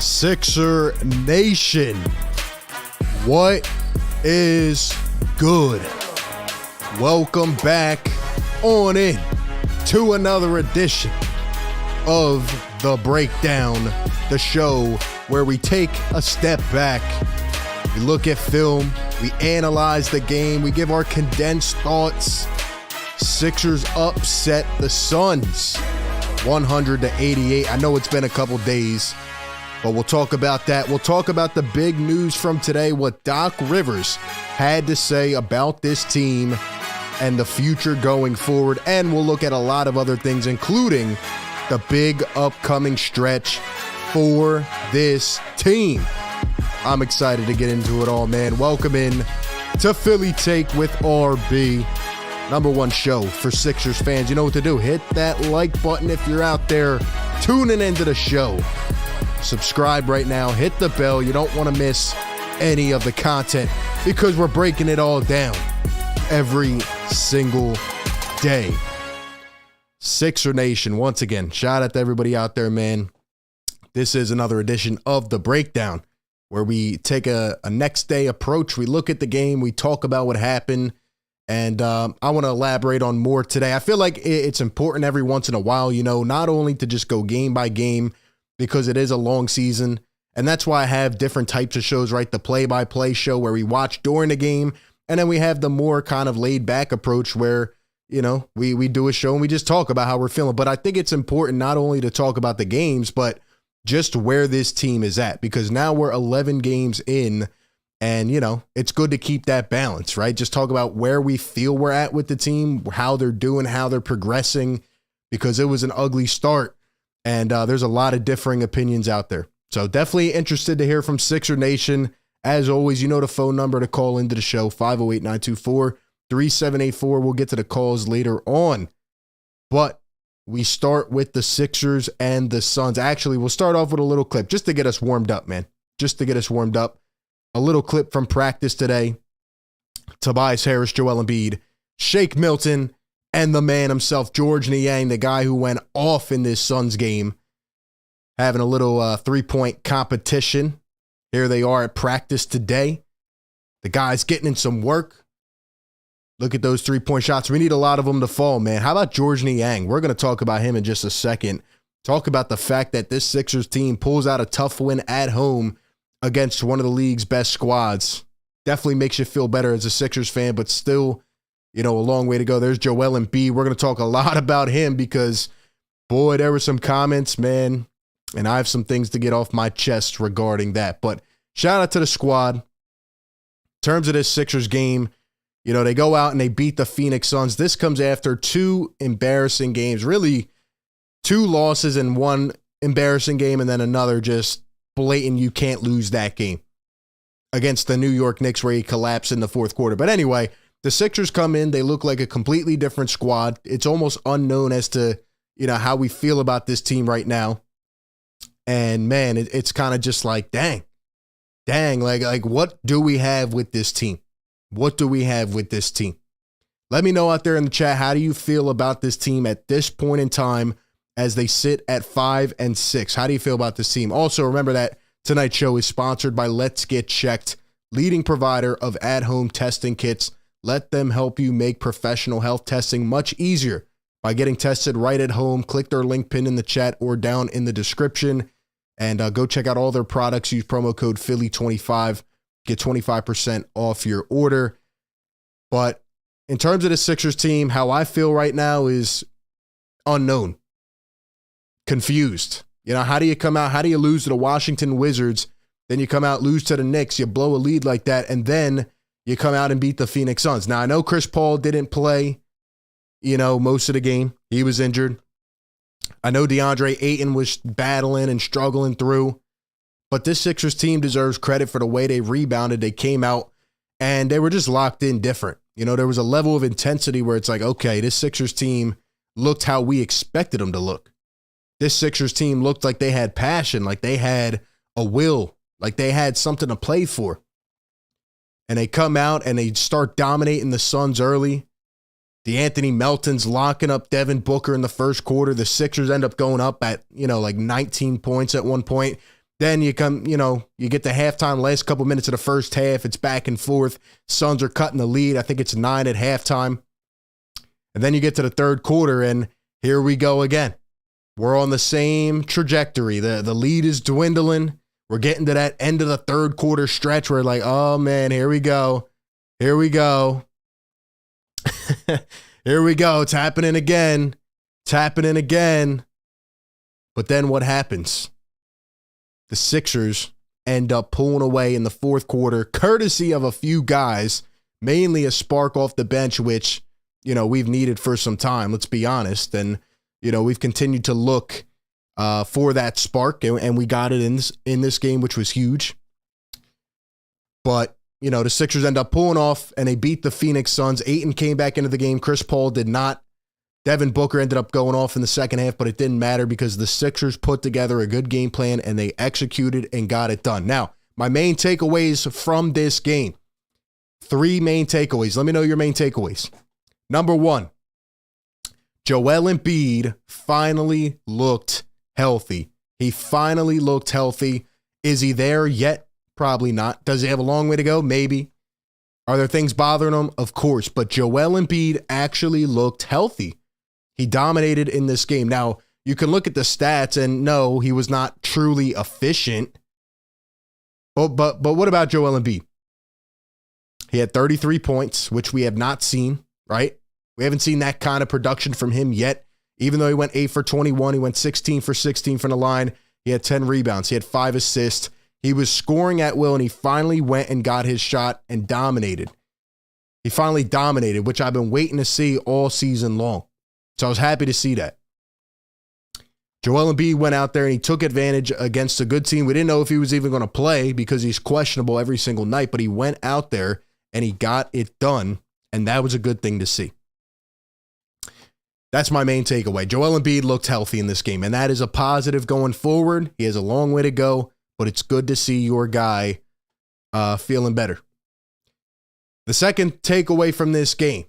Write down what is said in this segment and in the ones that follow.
Sixer Nation, what is good? Welcome back on in to another edition of The Breakdown, the show where we take a step back, we look at film, we analyze the game, we give our condensed thoughts. Sixers upset the Suns 100-88. I know it's been a couple days, but we'll talk about that. We'll talk about the big news from today, what Doc Rivers had to say about this team and the future going forward. And we'll look at a lot of other things, including the big upcoming stretch for this team. I'm excited to get into it all, man. Welcome in to Philly Take with RB. Number one show for Sixers fans. You know what to do. Hit that like button if you're out there tuning into the show. Subscribe right now. Hit the bell. You don't want to miss any of the content because we're breaking it all down every single day. Sixer Nation, once again, shout out to everybody out there, man. This is another edition of The Breakdown where we take a next day approach. We look at the game. We talk about what happened. And I want to elaborate on more today. I feel like it's important every once in a while, you know, not only to just go game by game because it is a long season. And that's why I have different types of shows, right? The play-by-play show where we watch during the game. And then we have the more kind of laid-back approach where, you know, we do a show and we just talk about how we're feeling. But I think it's important not only to talk about the games, but just where this team is at. Because now we're 11 games in. And, you know, it's good to keep that balance, right? Just talk about where we feel we're at with the team, how they're doing, how they're progressing, because it was an ugly start. And there's a lot of differing opinions out there. So definitely interested to hear from Sixer Nation. As always, you know the phone number to call into the show, 508-924-3784. We'll get to the calls later on. But we start with the Sixers and the Suns. Actually, we'll start off with a little clip just to get us warmed up, man. Just to get us warmed up. A little clip from practice today. Tobias Harris, Joel Embiid, Shake Melton, and the man himself, George Niang, the guy who went off in this Suns game, having a little three-point competition. Here they are at practice today. The guy's getting in some work. Look at those three-point shots. We need a lot of them to fall, man. How about George Niang? We're going to talk about him in just a second. Talk about the fact that this Sixers team pulls out a tough win at home against one of the league's best squads. Definitely makes you feel better as a Sixers fan, but still, you know, a long way to go. There's Joel Embiid. We're going to talk a lot about him because, boy, there were some comments, man, and I have some things to get off my chest regarding that. But shout out to the squad. In terms of this Sixers game, you know, they go out and they beat the Phoenix Suns. This comes after two embarrassing games, really two losses in one embarrassing game and then another just blatant, you can't lose that game against the New York Knicks where he collapsed in the fourth quarter. But anyway, the Sixers come in. They look like a completely different squad. It's almost unknown as to, you know, how we feel about this team right now. And man, it's kind of just like, dang, like what do we have with this team? What do we have with this team? Let me know out there in the chat. How do you feel about this team at this point in time as they sit at 5-6? How do you feel about this team? Also, remember that tonight's show is sponsored by Let's Get Checked, leading provider of at-home testing kits. Let them help you make professional health testing much easier by getting tested right at home. Click their link pinned in the chat or down in the description and go check out all their products. Use promo code Philly25. Get 25% off your order. But in terms of the Sixers team, how I feel right now is unknown. Confused. You know, how do you come out? How do you lose to the Washington Wizards? Then you come out, lose to the Knicks. You blow a lead like that. And then you come out and beat the Phoenix Suns. Now, I know Chris Paul didn't play, you know, most of the game. He was injured. I know DeAndre Ayton was battling and struggling through. But this Sixers team deserves credit for the way they rebounded. They came out and they were just locked in different. You know, there was a level of intensity where it's like, okay, this Sixers team looked how we expected them to look. This Sixers team looked like they had passion, like they had a will, like they had something to play for. And they come out and they start dominating the Suns early. D'Anthony Melton's locking up Devin Booker in the first quarter. The Sixers end up going up at, like 19 points at one point. Then you come, you get to halftime, last couple minutes of the first half. It's back and forth. Suns are cutting the lead. I think it's 9 at halftime. And then you get to the third quarter, and here we go again. We're on the same trajectory. The lead is dwindling. We're getting to that end of the third quarter stretch where like, oh, man, here we go. Here we go. Here we go. It's happening again. It's happening again. But then what happens? The Sixers end up pulling away in the fourth quarter, courtesy of a few guys, mainly a spark off the bench, which, we've needed for some time, let's be honest. And, we've continued to look for that spark, and we got it in this game, which was huge. But, the Sixers end up pulling off, and they beat the Phoenix Suns. Ayton came back into the game. Chris Paul did not. Devin Booker ended up going off in the second half, but it didn't matter because the Sixers put together a good game plan and they executed and got it done. Now, my main takeaways from this game. 3 main takeaways. Let me know your main takeaways. Number 1, Joel Embiid finally looked healthy. He finally looked healthy. Is he there yet? Probably not. Does he have a long way to go? Maybe. Are there things bothering him? Of course. But Joel Embiid actually looked healthy. He dominated in this game. Now, you can look at the stats and no, he was not truly efficient. But what about Joel Embiid? He had 33 points, which we have not seen, right? We haven't seen that kind of production from him yet. Even though he went 8 for 21, he went 16 for 16 from the line. He had 10 rebounds. He had 5 assists. He was scoring at will, and he finally went and got his shot and dominated. He finally dominated, which I've been waiting to see all season long. So I was happy to see that. Joel Embiid went out there and he took advantage against a good team. We didn't know if he was even going to play because he's questionable every single night, but he went out there and he got it done, and that was a good thing to see. That's my main takeaway. Joel Embiid looked healthy in this game, and that is a positive going forward. He has a long way to go, but it's good to see your guy feeling better. The second takeaway from this game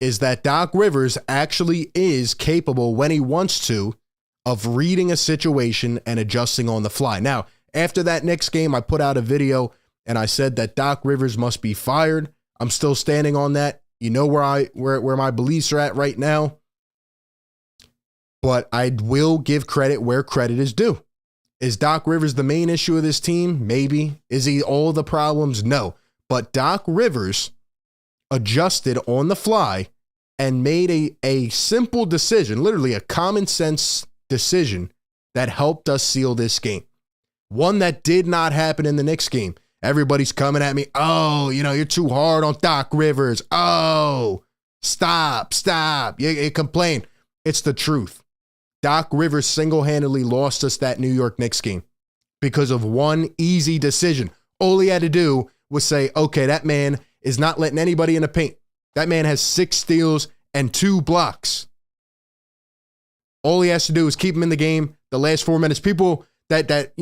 is that Doc Rivers actually is capable, when he wants to, of reading a situation and adjusting on the fly. Now, after that Knicks game, I put out a video and I said that Doc Rivers must be fired. I'm still standing on that. You know where my beliefs are at right now. But I will give credit where credit is due. Is Doc Rivers the main issue of this team? Maybe. Is he all the problems? No. But Doc Rivers adjusted on the fly and made a simple decision, literally a common sense decision that helped us seal this game. One that did not happen in the Knicks game. Everybody's coming at me. Oh, you're too hard on Doc Rivers. Oh, stop. You complain. It's the truth. Doc Rivers single-handedly lost us that New York Knicks game because of one easy decision. All he had to do was say, okay, that man is not letting anybody in the paint. That man has 6 steals and 2 blocks. All he has to do is keep him in the game the last 4 minutes. People that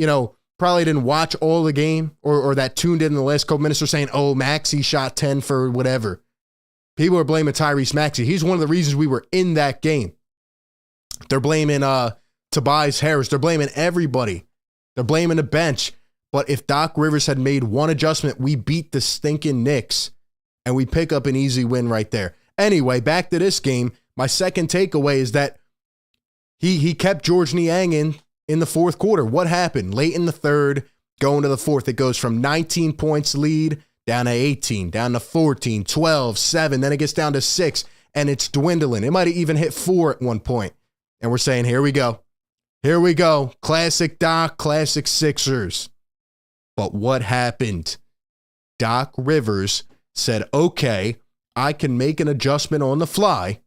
probably didn't watch all the game or that tuned in the last couple minutes are saying, oh, Maxey shot 10 for whatever. People are blaming Tyrese Maxey. He's one of the reasons we were in that game. They're blaming Tobias Harris. They're blaming everybody. They're blaming the bench. But if Doc Rivers had made one adjustment, we beat the stinking Knicks, and we pick up an easy win right there. Anyway, back to this game. My second takeaway is that he kept George Niang in the fourth quarter. What happened? Late in the third, going to the fourth, it goes from 19 points lead down to 18, down to 14, 12, 7. Then it gets down to 6, and it's dwindling. It might have even hit 4 at one point. And we're saying, here we go. Here we go. Classic Doc, classic Sixers. But what happened? Doc Rivers said, okay, I can make an adjustment on the fly.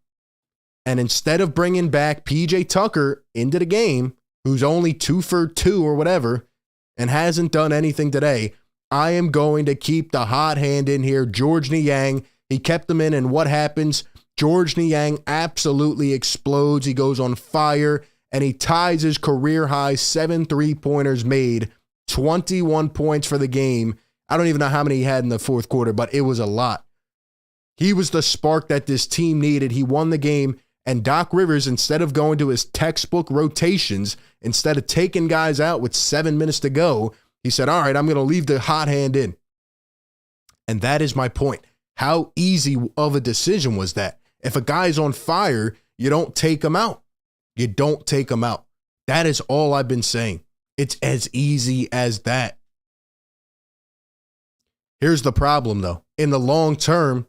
And instead of bringing back PJ Tucker into the game, who's only 2 for 2 or whatever, and hasn't done anything today, I am going to keep the hot hand in here, George Niang. He kept him in, and what happens? George Niang absolutely explodes. He goes on fire, and he ties his career high 7 3-pointers made, 21 points for the game. I don't even know how many he had in the fourth quarter, but it was a lot. He was the spark that this team needed. He won the game, And Doc Rivers, instead of going to his textbook rotations, instead of taking guys out with 7 minutes to go, he said, all right, I'm going to leave the hot hand in. And that is my point. How easy of a decision was that? If a guy's on fire, you don't take him out. You don't take him out. That is all I've been saying. It's as easy as that. Here's the problem, though. In the long term,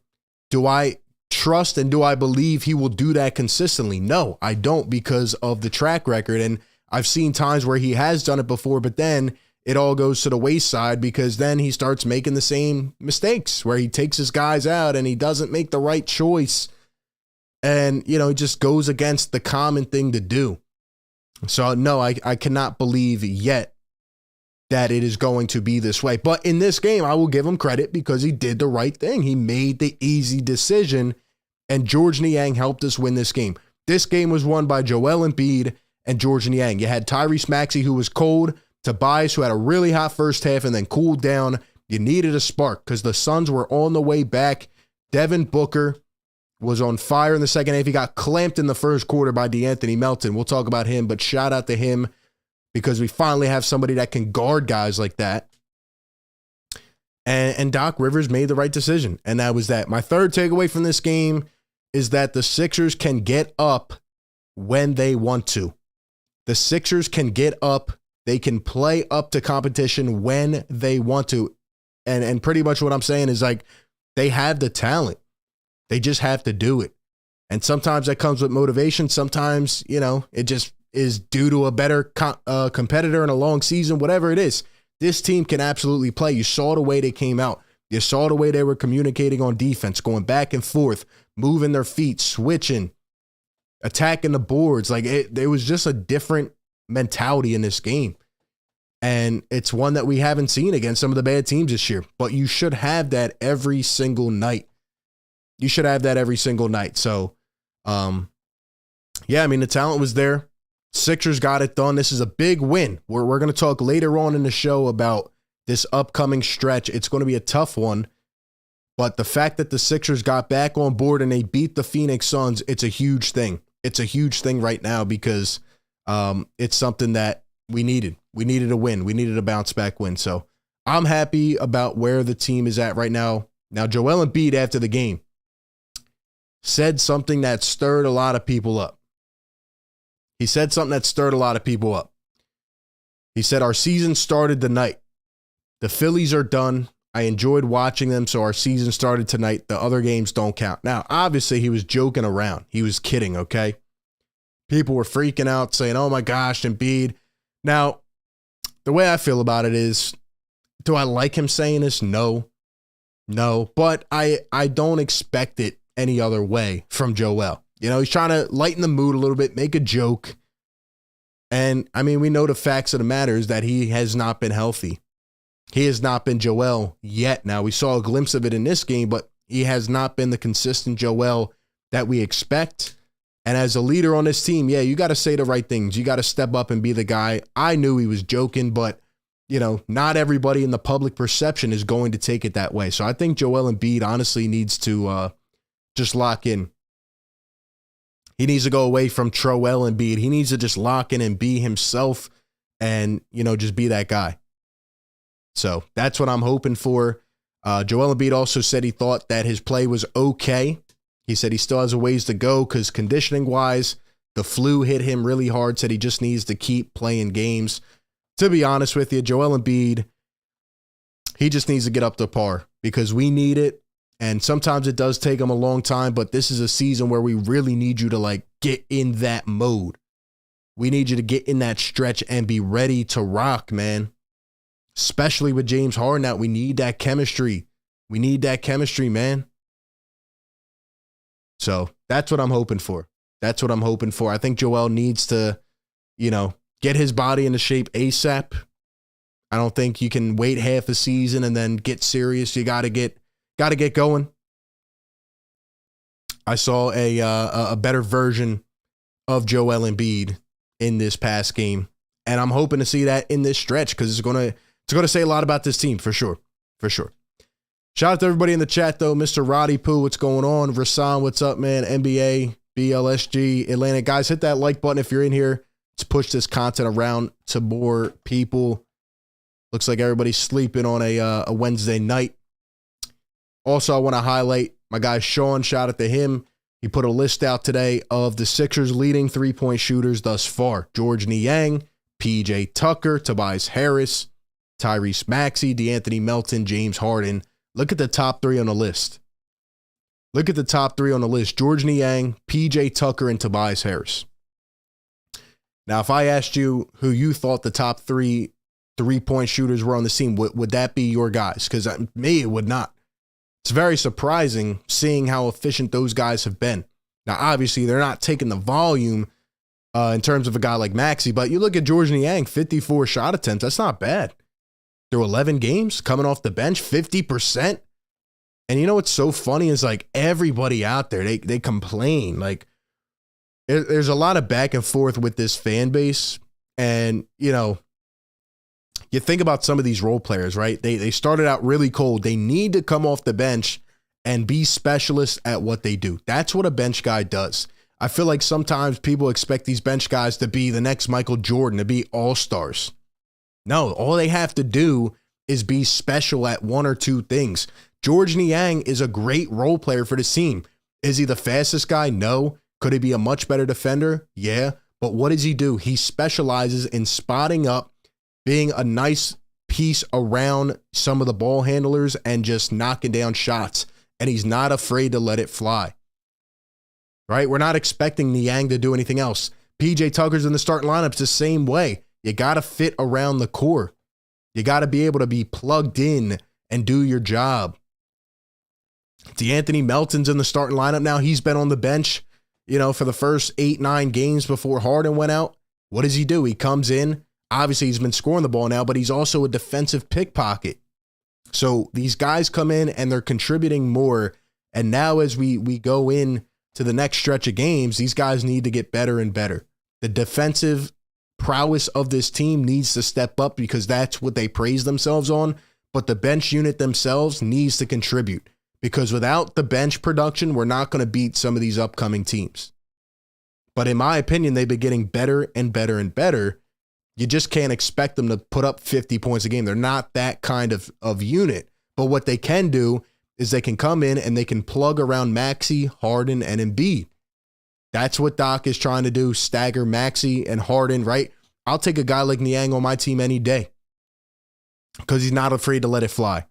do I trust and do I believe he will do that consistently? No, I don't, because of the track record. And I've seen times where he has done it before, but then it all goes to the wayside because then he starts making the same mistakes where he takes his guys out and he doesn't make the right choice. And, it just goes against the common thing to do. So, no, I cannot believe yet that it is going to be this way. But in this game, I will give him credit because he did the right thing. He made the easy decision, and George Niang helped us win this game. This game was won by Joel Embiid and George Niang. You had Tyrese Maxey, who was cold, Tobias, who had a really hot first half and then cooled down. You needed a spark because the Suns were on the way back. Devin Booker was on fire in the second half. He got clamped in the first quarter by DeAnthony Melton. We'll talk about him, but shout out to him because we finally have somebody that can guard guys like that. And Doc Rivers made the right decision, and that was that. My third takeaway from this game is that the Sixers can get up when they want to. The Sixers can get up. They can play up to competition when they want to. And pretty much what I'm saying is like they have the talent. They just have to do it. And sometimes that comes with motivation. Sometimes, it just is due to a better competitor in a long season, whatever it is. This team can absolutely play. You saw the way they came out. You saw the way they were communicating on defense, going back and forth, moving their feet, switching, attacking the boards. Like there was just a different mentality in this game. And it's one that we haven't seen against some of the bad teams this year. But you should have that every single night. You should have that every single night. So, the talent was there. Sixers got it done. This is a big win. We're going to talk later on in the show about this upcoming stretch. It's going to be a tough one. But the fact that the Sixers got back on board and they beat the Phoenix Suns, it's a huge thing. It's a huge thing right now because it's something that we needed. We needed a win. We needed a bounce back win. So I'm happy about where the team is at right now. Now, Joel Embiid after the game said something that stirred a lot of people up. He said something that stirred a lot of people up. He said, our season started tonight. The Phillies are done. I enjoyed watching them, so our season started tonight. The other games don't count. Now, obviously, he was joking around. He was kidding, okay? People were freaking out, saying, oh my gosh, Embiid. Now, the way I feel about it is, do I like him saying this? No. But I don't expect it any other way from Joel. He's trying to lighten the mood a little bit, make a joke. And, we know the facts of the matter is that he has not been healthy. He has not been Joel yet. Now, we saw a glimpse of it in this game, but he has not been the consistent Joel that we expect. And as a leader on this team, you got to say the right things. You got to step up and be the guy. I knew he was joking, but, not everybody in the public perception is going to take it that way. So I think Joel Embiid honestly needs to just lock in. He needs to go away from Troel Embiid. He needs to just lock in and be himself and, just be that guy. So that's what I'm hoping for. Joel Embiid also said he thought that his play was okay. He said he still has a ways to go because conditioning-wise, the flu hit him really hard, said he just needs to keep playing games. To be honest with you, Joel Embiid, he just needs to get up to par because we need it. And sometimes it does take him a long time, but this is a season where we really need you to get in that mode. We need you to get in that stretch and be ready to rock, man. Especially with James Harden out. We need that chemistry. We need that chemistry, man. So that's what I'm hoping for. I think Joel needs to, get his body into shape ASAP. I don't think you can wait half a season and then get serious. You got to get going. I saw a better version of Joel Embiid in this past game, and I'm hoping to see that in this stretch because it's going to say a lot about this team for sure. Shout out to everybody in the chat though. Mr. Roddy Poo, what's going on? Rasan, what's up, man? NBA BLSG Atlanta. Guys, hit that like button if you're in here. Let's push this content around to more people. Looks like everybody's sleeping on a Wednesday night. Also, I want to highlight my guy Sean. Shout out to him. He put a list out today of the Sixers' leading three-point shooters thus far. George Niang, PJ Tucker, Tobias Harris, Tyrese Maxey, D'Anthony Melton, James Harden. Look at the top three on the list. Look at the top three on the list. George Niang, PJ Tucker, and Tobias Harris. Now, if I asked you who you thought the top three-point shooters were on the team, would that be your guys? Because me, it would not. It's very surprising seeing how efficient those guys have been. Now, obviously, they're not taking the volume in terms of a guy like Maxey, but you look at George Niang, 54 shot attempts. That's not bad. Through 11 games, coming off the bench, 50%. And you know what's so funny is like everybody out there, they complain. Like there's a lot of back and forth with this fan base. And, you know, you think about some of these role players, right? They started out really cold. They need to come off the bench and be specialists at what they do. That's what a bench guy does. I feel like sometimes people expect these bench guys to be the next Michael Jordan, to be all-stars. No, all they have to do is be special at one or two things. George Niang is a great role player for this team. Is he the fastest guy? No. Could he be a much better defender? Yeah. But what does he do? He specializes in spotting up, being a nice piece around some of the ball handlers and just knocking down shots. And he's not afraid to let it fly. Right? We're not expecting Niang to do anything else. PJ Tucker's in the starting lineups the same way. You got to fit around the core. You got to be able to be plugged in and do your job. D'Anthony Melton's in the starting lineup now. He's been on the bench, you know, for the first 8-9 games before Harden went out. What does he do? He comes in. Obviously, he's been scoring the ball now, but he's also a defensive pickpocket. So these guys come in and they're contributing more. And now as we go in to the next stretch of games, these guys need to get better and better. The defensive prowess of this team needs to step up because that's what they praise themselves on. But the bench unit themselves needs to contribute because without the bench production, we're not going to beat some of these upcoming teams. But in my opinion, they've been getting better and better and better. You just can't expect them to put up 50 points a game. They're not that kind of unit. But what they can do is they can come in and they can plug around Maxey, Harden, and Embiid. That's what Doc is trying to do, stagger Maxey and Harden, right? I'll take a guy like Niang on my team any day because he's not afraid to let it fly.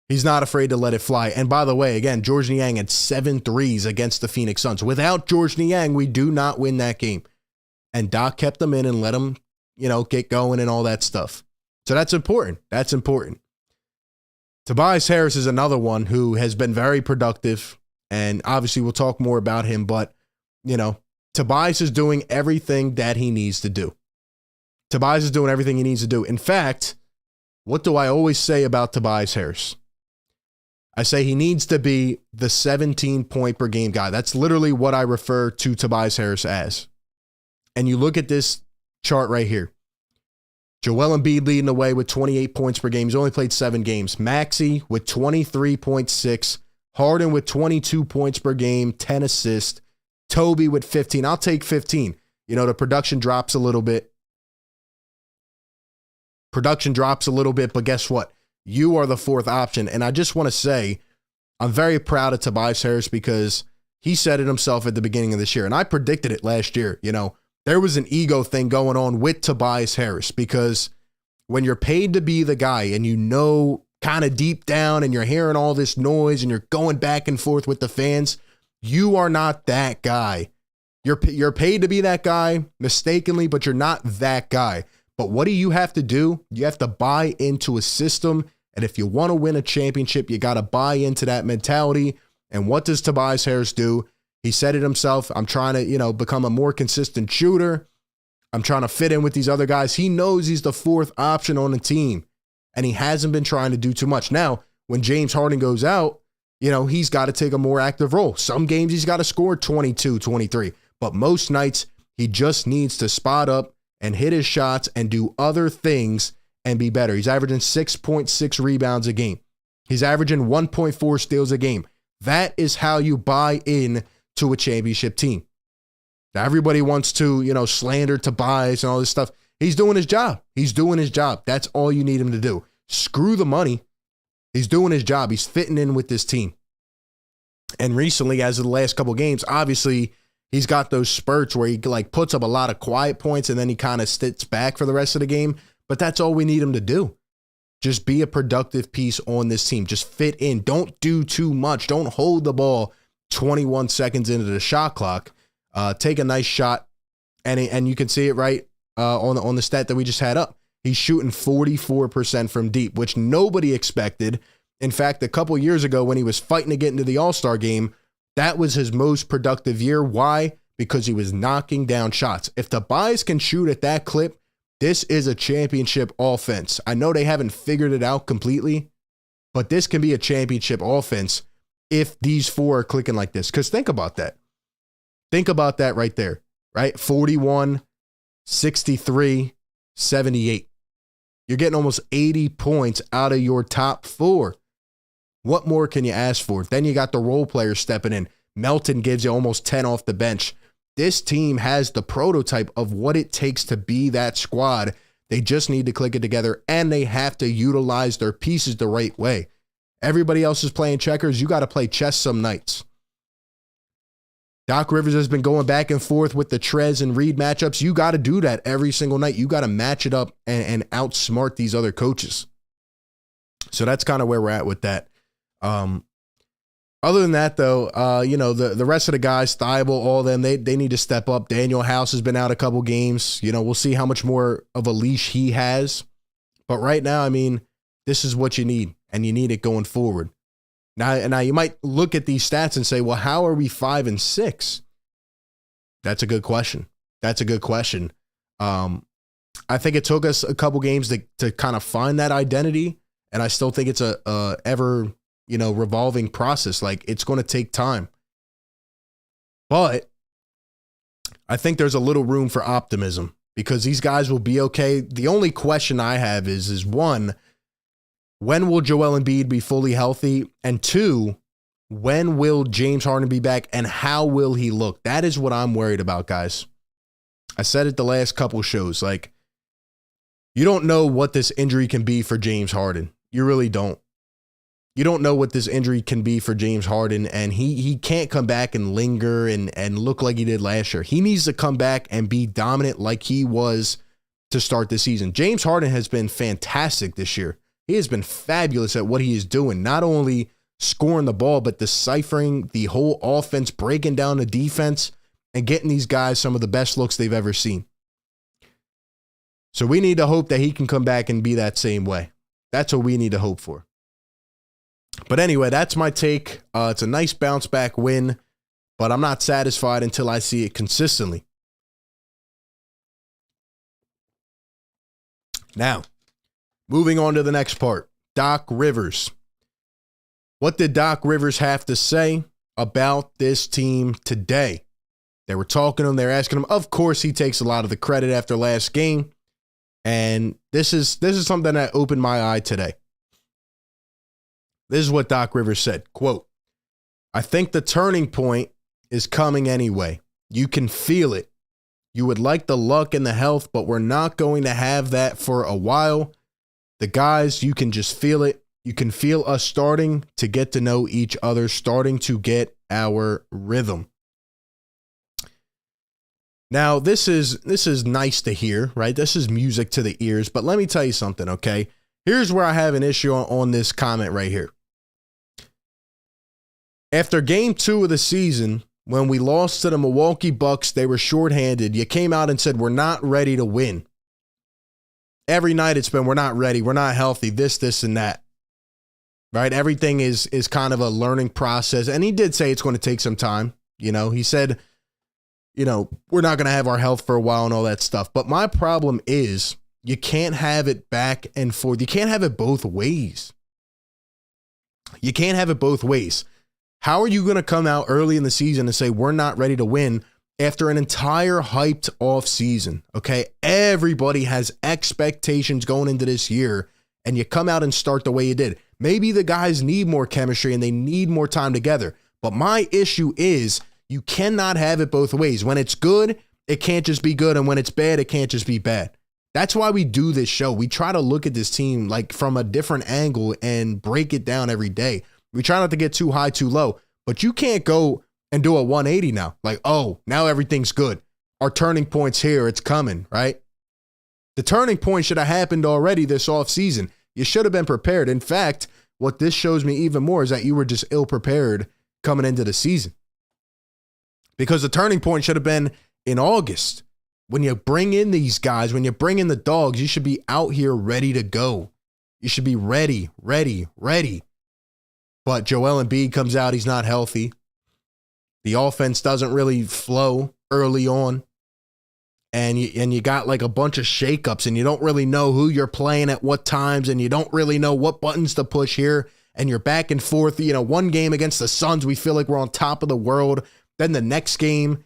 He's not afraid to let it fly. And by the way, again, George Niang had 7 threes against the Phoenix Suns. Without George Niang, we do not win that game. And Doc kept them in and let them, you know, get going and all that stuff. So that's important. That's important. Tobias Harris is another one who has been very productive. And obviously we'll talk more about him. But, you know, Tobias is doing everything that he needs to do. Tobias is doing everything he needs to do. In fact, what do I always say about Tobias Harris? I say he needs to be the 17-point per game guy. That's literally what I refer to Tobias Harris as. And you look at this chart right here. Joel Embiid leading the way with 28 points per game. He's only played 7 games. Maxey with 23.6. Harden with 22 points per game, 10 assists. Toby with 15. I'll take 15. You know, the production drops a little bit. But guess what? You are the 4th option. And I just want to say, I'm very proud of Tobias Harris because he said it himself at the beginning of this year. And I predicted it last year. You know, there was an ego thing going on with Tobias Harris because when you're paid to be the guy and you know kind of deep down and you're hearing all this noise and you're going back and forth with the fans, you are not that guy. You're paid to be that guy mistakenly, but you're not that guy. But what do you have to do? You have to buy into a system. And if you want to win a championship, you got to buy into that mentality. And what does Tobias Harris do? He said it himself. I'm trying to, you know, become a more consistent shooter. I'm trying to fit in with these other guys. He knows he's the 4th option on the team. And he hasn't been trying to do too much. Now, when James Harden goes out, you know, he's got to take a more active role. Some games he's got to score 22, 23. But most nights, he just needs to spot up and hit his shots and do other things and be better. He's averaging 6.6 rebounds a game. He's averaging 1.4 steals a game. That is how you buy in to a championship team. Now, everybody wants to, slander Tobias and all this stuff. He's doing his job. He's doing his job. That's all you need him to do. Screw the money. He's doing his job. He's fitting in with this team. And recently, as of the last couple games, obviously, he's got those spurts where he puts up a lot of quiet points and then he kind of sits back for the rest of the game. But that's all we need him to do. Just be a productive piece on this team. Just fit in. Don't do too much. Don't hold the ball 21 seconds into the shot clock. Take a nice shot, and you can see it right on the stat that we just had up. He's shooting 44% from deep, which nobody expected. In fact, a couple years ago when he was fighting to get into the All-Star game, that was his most productive year. Why? Because he was knocking down shots. If Tobias can shoot at that clip, this is a championship offense. I know they haven't figured it out completely, but this can be a championship offense if these four are clicking like this. Because think about that. Think about that right there, right? 41, 63, 78. You're getting almost 80 points out of your top four. What more can you ask for? Then you got the role players stepping in. Melton gives you almost 10 off the bench. This team has the prototype of what it takes to be that squad. They just need to click it together, and they have to utilize their pieces the right way. Everybody else is playing checkers. You got to play chess some nights. Doc Rivers has been going back and forth with the Trez and Reed matchups. You got to do that every single night. You got to match it up and outsmart these other coaches. So that's kind of where we're at with that. Other than that, though, the rest of the guys, Thibault, all of them, they need to step up. Daniel House has been out a couple games. We'll see how much more of a leash he has. But right now, this is what you need, and you need it going forward. Now you might look at these stats and say, well, how are we 5-6? That's a good question. I think it took us a couple games to kind of find that identity, and I still think it's a ever revolving process. It's going to take time. But I think there's a little room for optimism because these guys will be okay. The only question I have is one, when will Joel Embiid be fully healthy? And two, when will James Harden be back and how will he look? That is what I'm worried about, guys. I said it the last couple shows. You don't know what this injury can be for James Harden. You really don't. You don't know what this injury can be for James Harden, and he can't come back and linger and look like he did last year. He needs to come back and be dominant like he was to start the season. James Harden has been fantastic this year. He has been fabulous at what he is doing, not only scoring the ball, but deciphering the whole offense, breaking down the defense, and getting these guys some of the best looks they've ever seen. So we need to hope that he can come back and be that same way. That's what we need to hope for. But anyway, that's my take. It's a nice bounce back win, but I'm not satisfied until I see it consistently. Now, moving on to the next part, Doc Rivers. What did Doc Rivers have to say about this team today? They were talking to him. They were asking him. Of course, he takes a lot of the credit after last game. And this is something that opened my eye today. This is what Doc Rivers said, quote, "I think the turning point is coming anyway. You can feel it. You would like the luck and the health, but we're not going to have that for a while. The guys, you can just feel it. You can feel us starting to get to know each other, starting to get our rhythm." Now, this is nice to hear, right? This is music to the ears, but let me tell you something, okay? Here's where I have an issue on this comment right here. After game 2 of the season, when we lost to the Milwaukee Bucks, they were shorthanded. You came out and said, we're not ready to win. Every night it's been, we're not ready. We're not healthy. This, and that. Right? Everything is kind of a learning process. And he did say it's going to take some time. He said, we're not going to have our health for a while and all that stuff. But my problem is you can't have it back and forth. You can't have it both ways. You can't have it both ways. How are you going to come out early in the season and say we're not ready to win after an entire hyped off season? Okay, everybody has expectations going into this year, and you come out and start the way you did. Maybe the guys need more chemistry and they need more time together. But my issue is You cannot have it both ways. When it's good, it can't just be good. And when it's bad, it can't just be bad. That's why we do this show. We try to look at this team like from a different angle and break it down every day. We try not to get too high, too low, but you can't go and do a 180 now. Like, oh, now everything's good. Our turning point's here. It's coming, right? The turning point should have happened already this offseason. You should have been prepared. In fact, what this shows me even more is that you were just ill-prepared coming into the season. Because the turning point should have been in August. When you bring in these guys, when you bring in the dogs, you should be out here ready to go. You should be ready. But Joel Embiid comes out, he's not healthy. The offense doesn't really flow early on. And you got like a bunch of shakeups, and you don't really know who you're playing at what times, and you don't really know what buttons to push here. And you're back and forth. You know, one game against the Suns, we feel like we're on top of the world. Then the next game,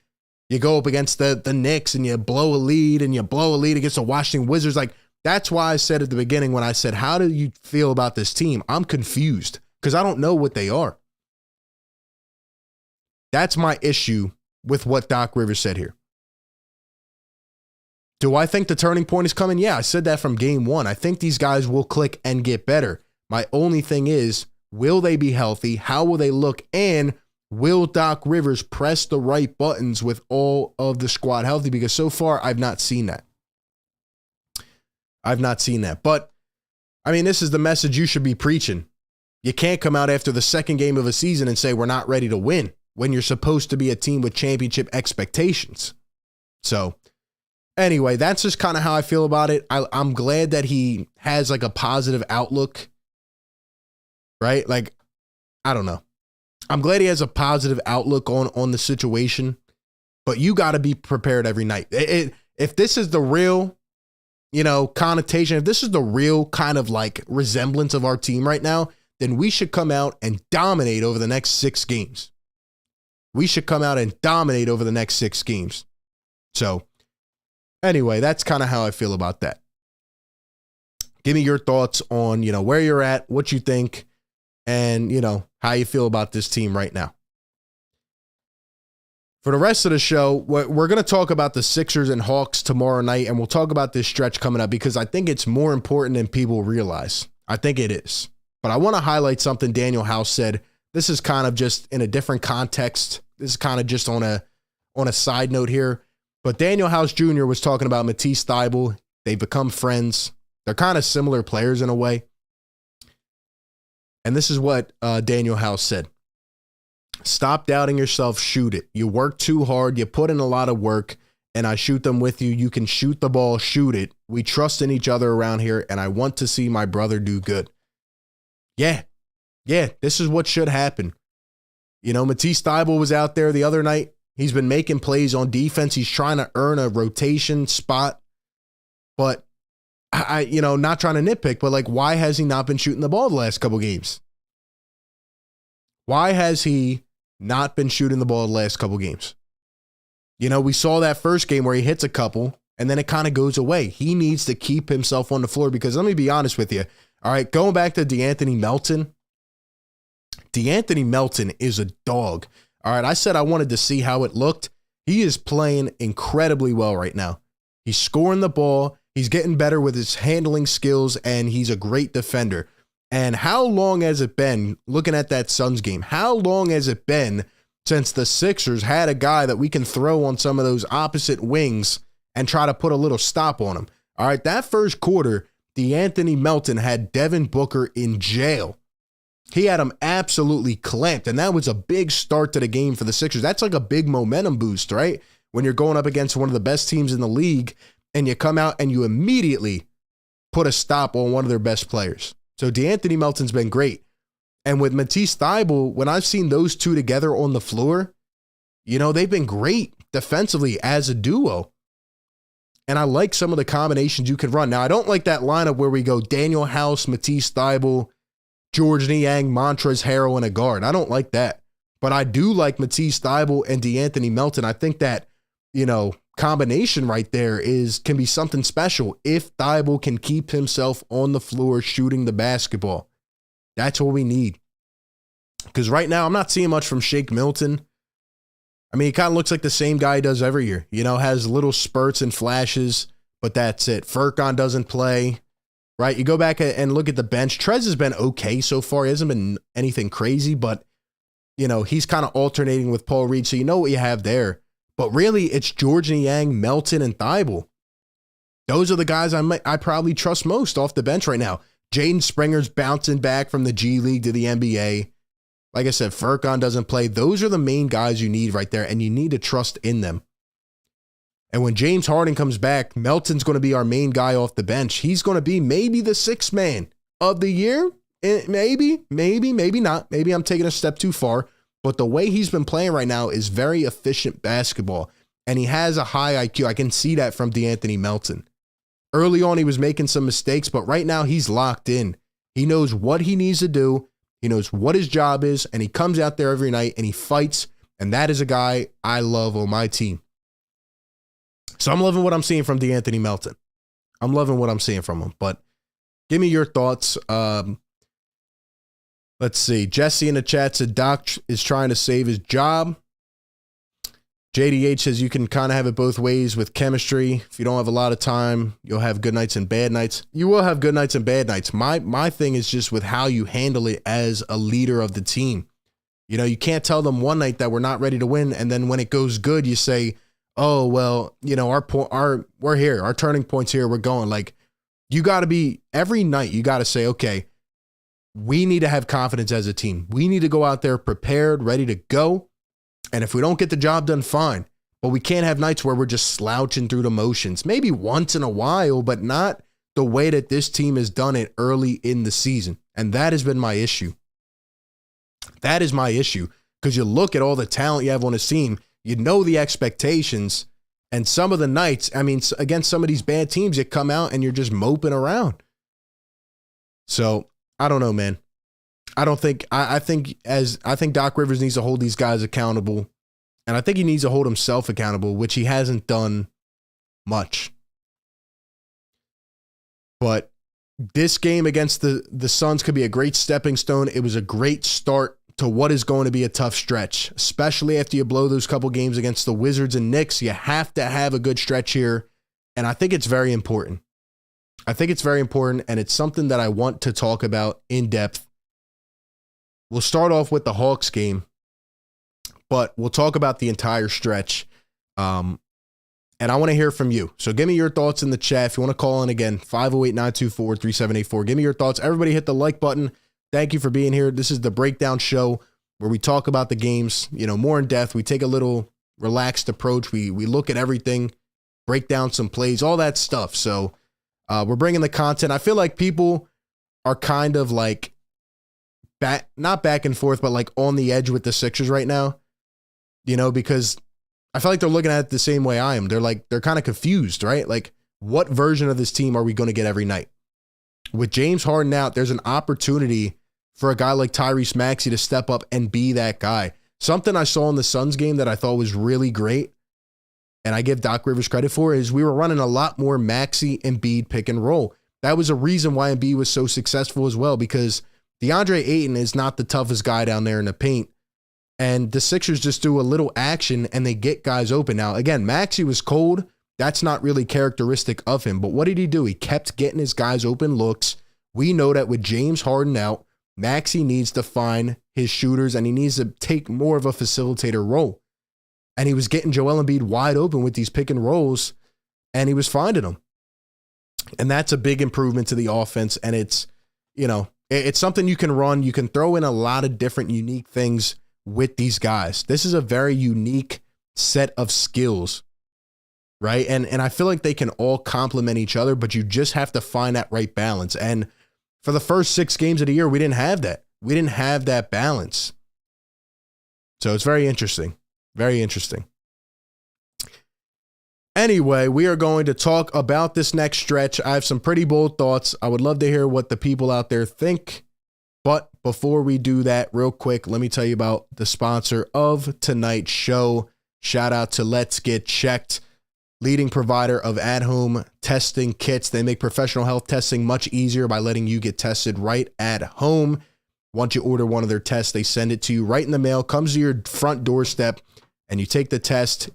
you go up against the Knicks and you blow a lead, and you blow a lead against the Washington Wizards. Like, that's why I said at the beginning when I said, how do you feel about this team? I'm confused because I don't know what they are. That's my issue with what Doc Rivers said here. Do I think the turning point is coming? Yeah, I said that from game one. I think these guys will click and get better. My only thing is, will they be healthy? How will they look? And will Doc Rivers press the right buttons with all of the squad healthy? Because so far, I've not seen that. But, I mean, this is the message you should be preaching. You can't come out after the second game of a season and say we're not ready to win when you're supposed to be a team with championship expectations. So, anyway, that's just kind of how I feel about it. I'm glad that he has like a positive outlook, right? Like, I don't know. I'm glad he has a positive outlook on the situation, but you got to be prepared every night. If this is the real, connotation, if this is the real kind of like resemblance of our team right now, then we should come out and dominate over the next 6 games. So, anyway, that's kind of how I feel about that. Give me your thoughts on, where you're at, what you think, and, how you feel about this team right now. For the rest of the show, we're going to talk about the Sixers and Hawks tomorrow night, and we'll talk about this stretch coming up because I think it's more important than people realize. I think it is. But I want to highlight something Daniel House said. This is kind of just in a different context. This is kind of just on a side note here. But Daniel House Jr. was talking about Matisse Thybulle. They've become friends. They're kind of similar players in a way. And this is what Daniel House said. Stop doubting yourself. Shoot it. You work too hard. You put in a lot of work. And I shoot them with you. You can shoot the ball. Shoot it. We trust in each other around here. And I want to see my brother do good. Yeah, this is what should happen. Matisse Thybulle was out there the other night. He's been making plays on defense. He's trying to earn a rotation spot. But, not trying to nitpick, but like, why has he not been shooting the ball the last couple games? Why has he not been shooting the ball the last couple games? We saw that first game where he hits a couple, and then it kind of goes away. He needs to keep himself on the floor because let me be honest with you. All right, going back to DeAnthony Melton. DeAnthony Melton is a dog. All right, I said I wanted to see how it looked. He is playing incredibly well right now. He's scoring the ball. He's getting better with his handling skills, and he's a great defender. And how long has it been, looking at that Suns game, how long has it been since the Sixers had a guy that we can throw on some of those opposite wings and try to put a little stop on him? All right, that first quarter, DeAnthony Melton had Devin Booker in jail. He had him absolutely clamped, and that was a big start to the game for the Sixers. That's like a big momentum boost, right? When you're going up against one of the best teams in the league, and you come out and you immediately put a stop on one of their best players. So DeAnthony Melton's been great. And with Matisse Thybulle, when I've seen those two together on the floor, they've been great defensively as a duo. And I like some of the combinations you can run. Now, I don't like that lineup where we go Daniel House, Matisse Thybulle, George Niang, Montrezl Harrell, and a guard. I don't like that. But I do like Matisse Thybulle and DeAnthony Melton. I think that, combination right there can be something special if Thybulle can keep himself on the floor shooting the basketball. That's what we need. Because right now, I'm not seeing much from Shake Milton. I mean, he kind of looks like the same guy he does every year. You know, has little spurts and flashes, but that's it. Furkan doesn't play, right? You go back and look at the bench. Trez has been okay so far. He hasn't been anything crazy, but, you know, he's kind of alternating with Paul Reed, so you know what you have there. But really, it's George Niang, Melton, and Thibault. Those are the guys I probably trust most off the bench right now. Jaden Springer's bouncing back from the G League to the NBA. Like I said, Furkan doesn't play. Those are the main guys you need right there, and you need to trust in them. And when James Harden comes back, Melton's going to be our main guy off the bench. He's going to be maybe the sixth man of the year. Maybe not. Maybe I'm taking a step too far. But the way he's been playing right now is very efficient basketball, and he has a high IQ. I can see that from DeAnthony Melton. Early on, he was making some mistakes, but right now he's locked in. He knows what he needs to do. He knows what his job is, and he comes out there every night and he fights, and that is a guy I love on my team. So I'm loving what I'm seeing from DeAnthony Melton. I'm loving what I'm seeing from him, but give me your thoughts. Let's see. Jesse in the chat said Doc is trying to save his job. JDH says you can kind of have it both ways with chemistry. If you don't have a lot of time, you'll have good nights and bad nights. You will have good nights and bad nights. My thing is just with how you handle it as a leader of the team. You know, you can't tell them one night that we're not ready to win, and then when it goes good, you say, "Oh, well, you know, we're here. Our turning point's here. We're going." Like, you got to be every night. You got to say, "Okay, we need to have confidence as a team. We need to go out there prepared, ready to go. And if we don't get the job done, fine. But we can't have nights where we're just slouching through the motions. Maybe once in a while, but not the way that this team has done it early in the season." And that has been my issue. That is my issue. Because you look at all the talent you have on this team, you know the expectations, and some of the nights, I mean, against some of these bad teams, you come out and you're just moping around. So, I don't know, man. I think Doc Rivers needs to hold these guys accountable, and I think he needs to hold himself accountable, which he hasn't done much. But this game against the Suns could be a great stepping stone. It was a great start to what is going to be a tough stretch, especially after you blow those couple games against the Wizards and Knicks. You have to have a good stretch here, and I think it's very important. And it's something that I want to talk about in depth. We'll start off with the Hawks game, but we'll talk about the entire stretch. And I want to hear from you. So give me your thoughts in the chat. If you want to call in again, 508-924-3784. Give me your thoughts. Everybody hit the like button. Thank you for being here. This is the Breakdown Show where we talk about the games, you know, more in depth. We take a little relaxed approach. We look at everything, break down some plays, all that stuff. So we're bringing the content. I feel like people are kind of like, not back and forth, but like on the edge with the Sixers right now, you know, because I feel like they're looking at it the same way I am. They're kind of confused, right? Like, what version of this team are we going to get every night? With James Harden out, there's an opportunity for a guy like Tyrese Maxey to step up and be that guy. Something I saw in the Suns game that I thought was really great, and I give Doc Rivers credit for, is we were running a lot more Maxey Embiid pick and roll. That was a reason why Embiid was so successful as well, because DeAndre Ayton is not the toughest guy down there in the paint. And the Sixers just do a little action and they get guys open. Now, again, Maxey was cold. That's not really characteristic of him. But what did he do? He kept getting his guys open looks. We know that with James Harden out, Maxey needs to find his shooters and he needs to take more of a facilitator role. And he was getting Joel Embiid wide open with these pick and rolls, and he was finding them. And that's a big improvement to the offense. And it's, you know, it's something you can run. You can throw in a lot of different unique things with these guys. This is a very unique set of skills, right? And I feel like they can all complement each other, but you just have to find that right balance. And for the first 6 games of the year, we didn't have that. We didn't have that balance. So it's very interesting. Very interesting. Anyway, we are going to talk about this next stretch. I have some pretty bold thoughts. I would love to hear what the people out there think. But before we do that, real quick, let me tell you about the sponsor of tonight's show. Shout out to Let's Get Checked, leading provider of at-home testing kits. They make professional health testing much easier by letting you get tested right at home. Once you order one of their tests, they send it to you right in the mail, comes to your front doorstep. and you take the test,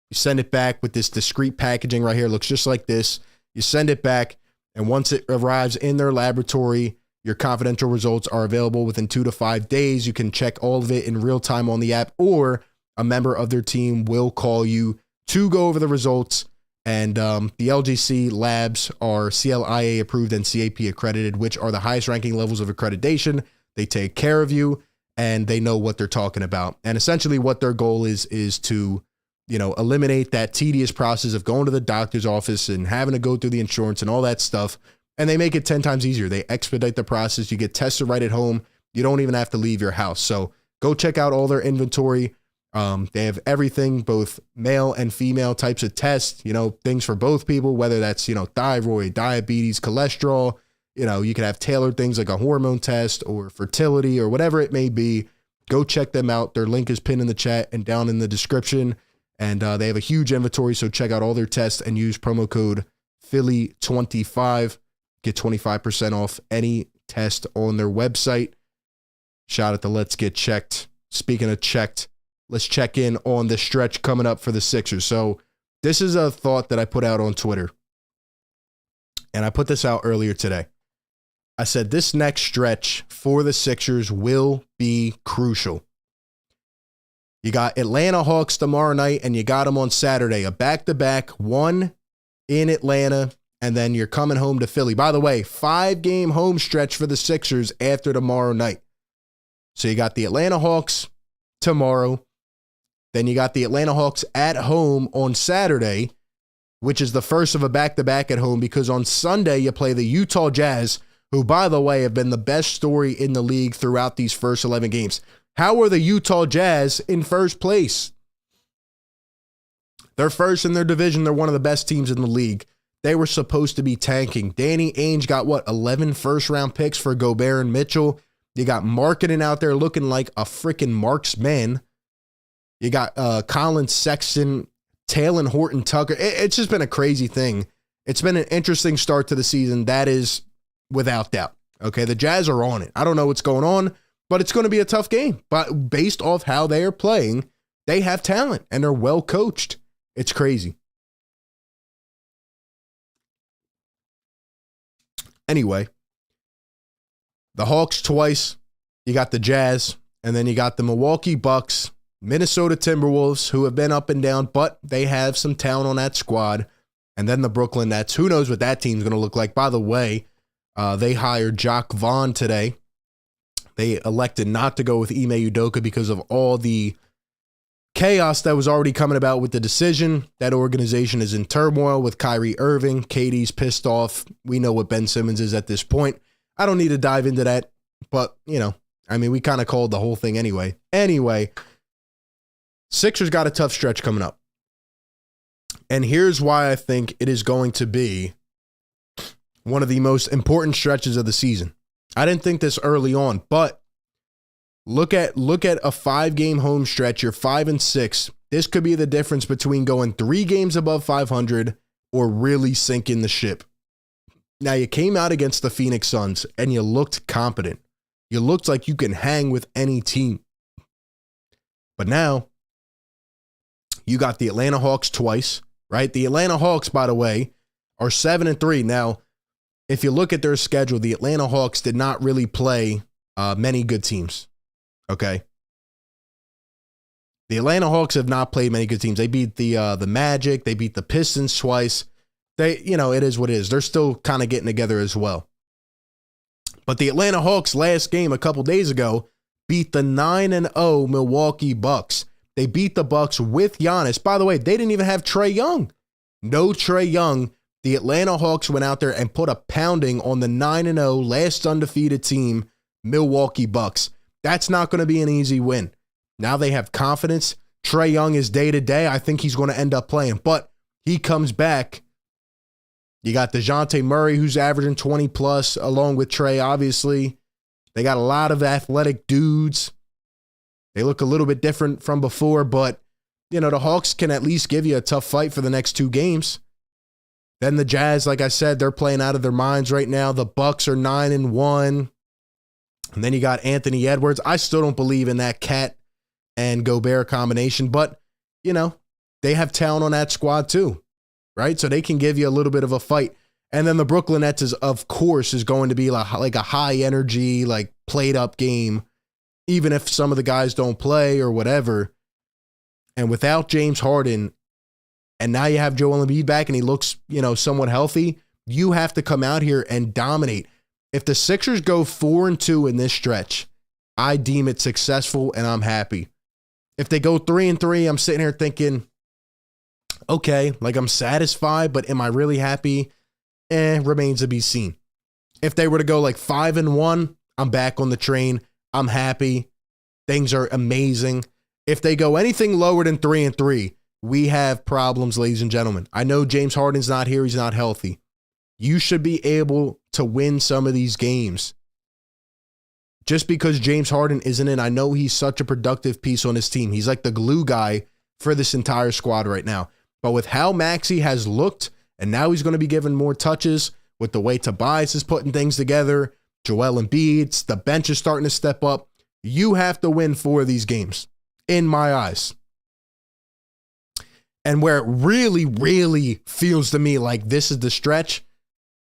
you send it back with this discreet packaging right here. It looks just like this. You send it back, and once it arrives in their laboratory, your confidential results are available within 2 to 5 days. You can check all of it in real time on the app, or a member of their team will call you to go over the results. And the LGC labs are CLIA approved and CAP accredited, which are the highest ranking levels of accreditation. They take care of you, and they know what they're talking about. And essentially what their goal is to, eliminate that tedious process of going to the doctor's office and having to go through the insurance and all that stuff. And they make it 10 times easier. They expedite the process. You get tested right at home. You don't even have to leave your house. So go check out all their inventory. They have everything, both male and female types of tests, things for both people, whether that's, thyroid, diabetes, cholesterol. You can have tailored things like a hormone test or fertility or whatever it may be. Go check them out. Their link is pinned in the chat and down in the description. And they have a huge inventory, so check out all their tests and use promo code Philly25. Get 25% off any test on their website. Shout out to Let's Get Checked. Speaking of checked, let's check in on the stretch coming up for the Sixers. So this is a thought that I put out on Twitter, and I put this out earlier today. I said this next stretch for the Sixers will be crucial. You got Atlanta Hawks tomorrow night, and you got them on Saturday. A back-to-back, one in Atlanta, and then you're coming home to Philly. By the way, 5-game home stretch for the Sixers after tomorrow night. So you got the Atlanta Hawks tomorrow. Then you got the Atlanta Hawks at home on Saturday, which is the first of a back-to-back at home, because on Sunday you play the Utah Jazz, who, by the way, have been the best story in the league throughout these first 11 games. How are the Utah Jazz in first place? They're first in their division. They're one of the best teams in the league. They were supposed to be tanking. Danny Ainge got, 11 first-round picks for Gobert and Mitchell. You got Markkanen out there looking like a freaking marksman. You got Colin Sexton, Talen Horton-Tucker. It's just been a crazy thing. It's been an interesting start to the season. That is without doubt. Okay, the Jazz are on it. I don't know what's going on, but it's going to be a tough game. But based off how they are playing, they have talent, and they're well coached. It's crazy. Anyway, the Hawks twice, you got the Jazz, and then you got the Milwaukee Bucks, Minnesota Timberwolves, who have been up and down, but they have some talent on that squad, and then the Brooklyn Nets. Who knows what that team's going to look like? By the way, they hired Jacques Vaughn today. They elected not to go with Ime Udoka because of all the chaos that was already coming about with the decision. That organization is in turmoil with Kyrie Irving. KD's pissed off. We know what Ben Simmons is at this point. I don't need to dive into that, but, we kind of called the whole thing anyway. Anyway, Sixers got a tough stretch coming up. And here's why I think it is going to be one of the most important stretches of the season. I didn't think this early on, but look at a 5-game home stretch. You're 5-6. This could be the difference between going 3 games above 500 or really sinking the ship. Now, you came out against the Phoenix Suns and you looked competent. You looked like you can hang with any team. But now, you got the Atlanta Hawks twice, right? The Atlanta Hawks, by the way, are 7-3. Now, if you look at their schedule, the Atlanta Hawks did not really play many good teams, okay? The Atlanta Hawks have not played many good teams. They beat the Magic. They beat the Pistons twice. It is what it is. They're still kind of getting together as well. But the Atlanta Hawks last game a couple days ago beat the 9-0 Milwaukee Bucks. They beat the Bucks with Giannis. By the way, they didn't even have Trae Young. No Trae Young. The Atlanta Hawks went out there and put a pounding on the 9-0 last undefeated team, Milwaukee Bucks. That's not going to be an easy win. Now they have confidence. Trae Young is day-to-day. I think he's going to end up playing, but he comes back. You got DeJounte Murray, who's averaging 20-plus, along with Trae, obviously. They got a lot of athletic dudes. They look a little bit different from before, but, the Hawks can at least give you a tough fight for the next 2 games. Then the Jazz, like I said, they're playing out of their minds right now. The Bucks are 9-1. And then you got Anthony Edwards. I still don't believe in that Cat and Gobert combination, but you know, they have talent on that squad too, right? So they can give you a little bit of a fight. And then the Brooklyn Nets is, of course, is going to be like a high energy, like played up game, even if some of the guys don't play or whatever. And without James Harden, and now you have Joel Embiid back and he looks, somewhat healthy, you have to come out here and dominate. If the Sixers go 4-2 in this stretch, I deem it successful and I'm happy. If they go 3-3, I'm sitting here thinking, okay, like I'm satisfied, but am I really happy? Remains to be seen. If they were to go like 5-1, I'm back on the train. I'm happy. Things are amazing. If they go anything lower than 3-3, we have problems, ladies and gentlemen. I know James Harden's not here. He's not healthy. You should be able to win some of these games. Just because James Harden isn't in, I know he's such a productive piece on his team. He's like the glue guy for this entire squad right now. But with how Maxey has looked, and now he's going to be given more touches with the way Tobias is putting things together, Joel Embiid, the bench is starting to step up. You have to win 4 of these games, in my eyes. And where it really, really feels to me like this is the stretch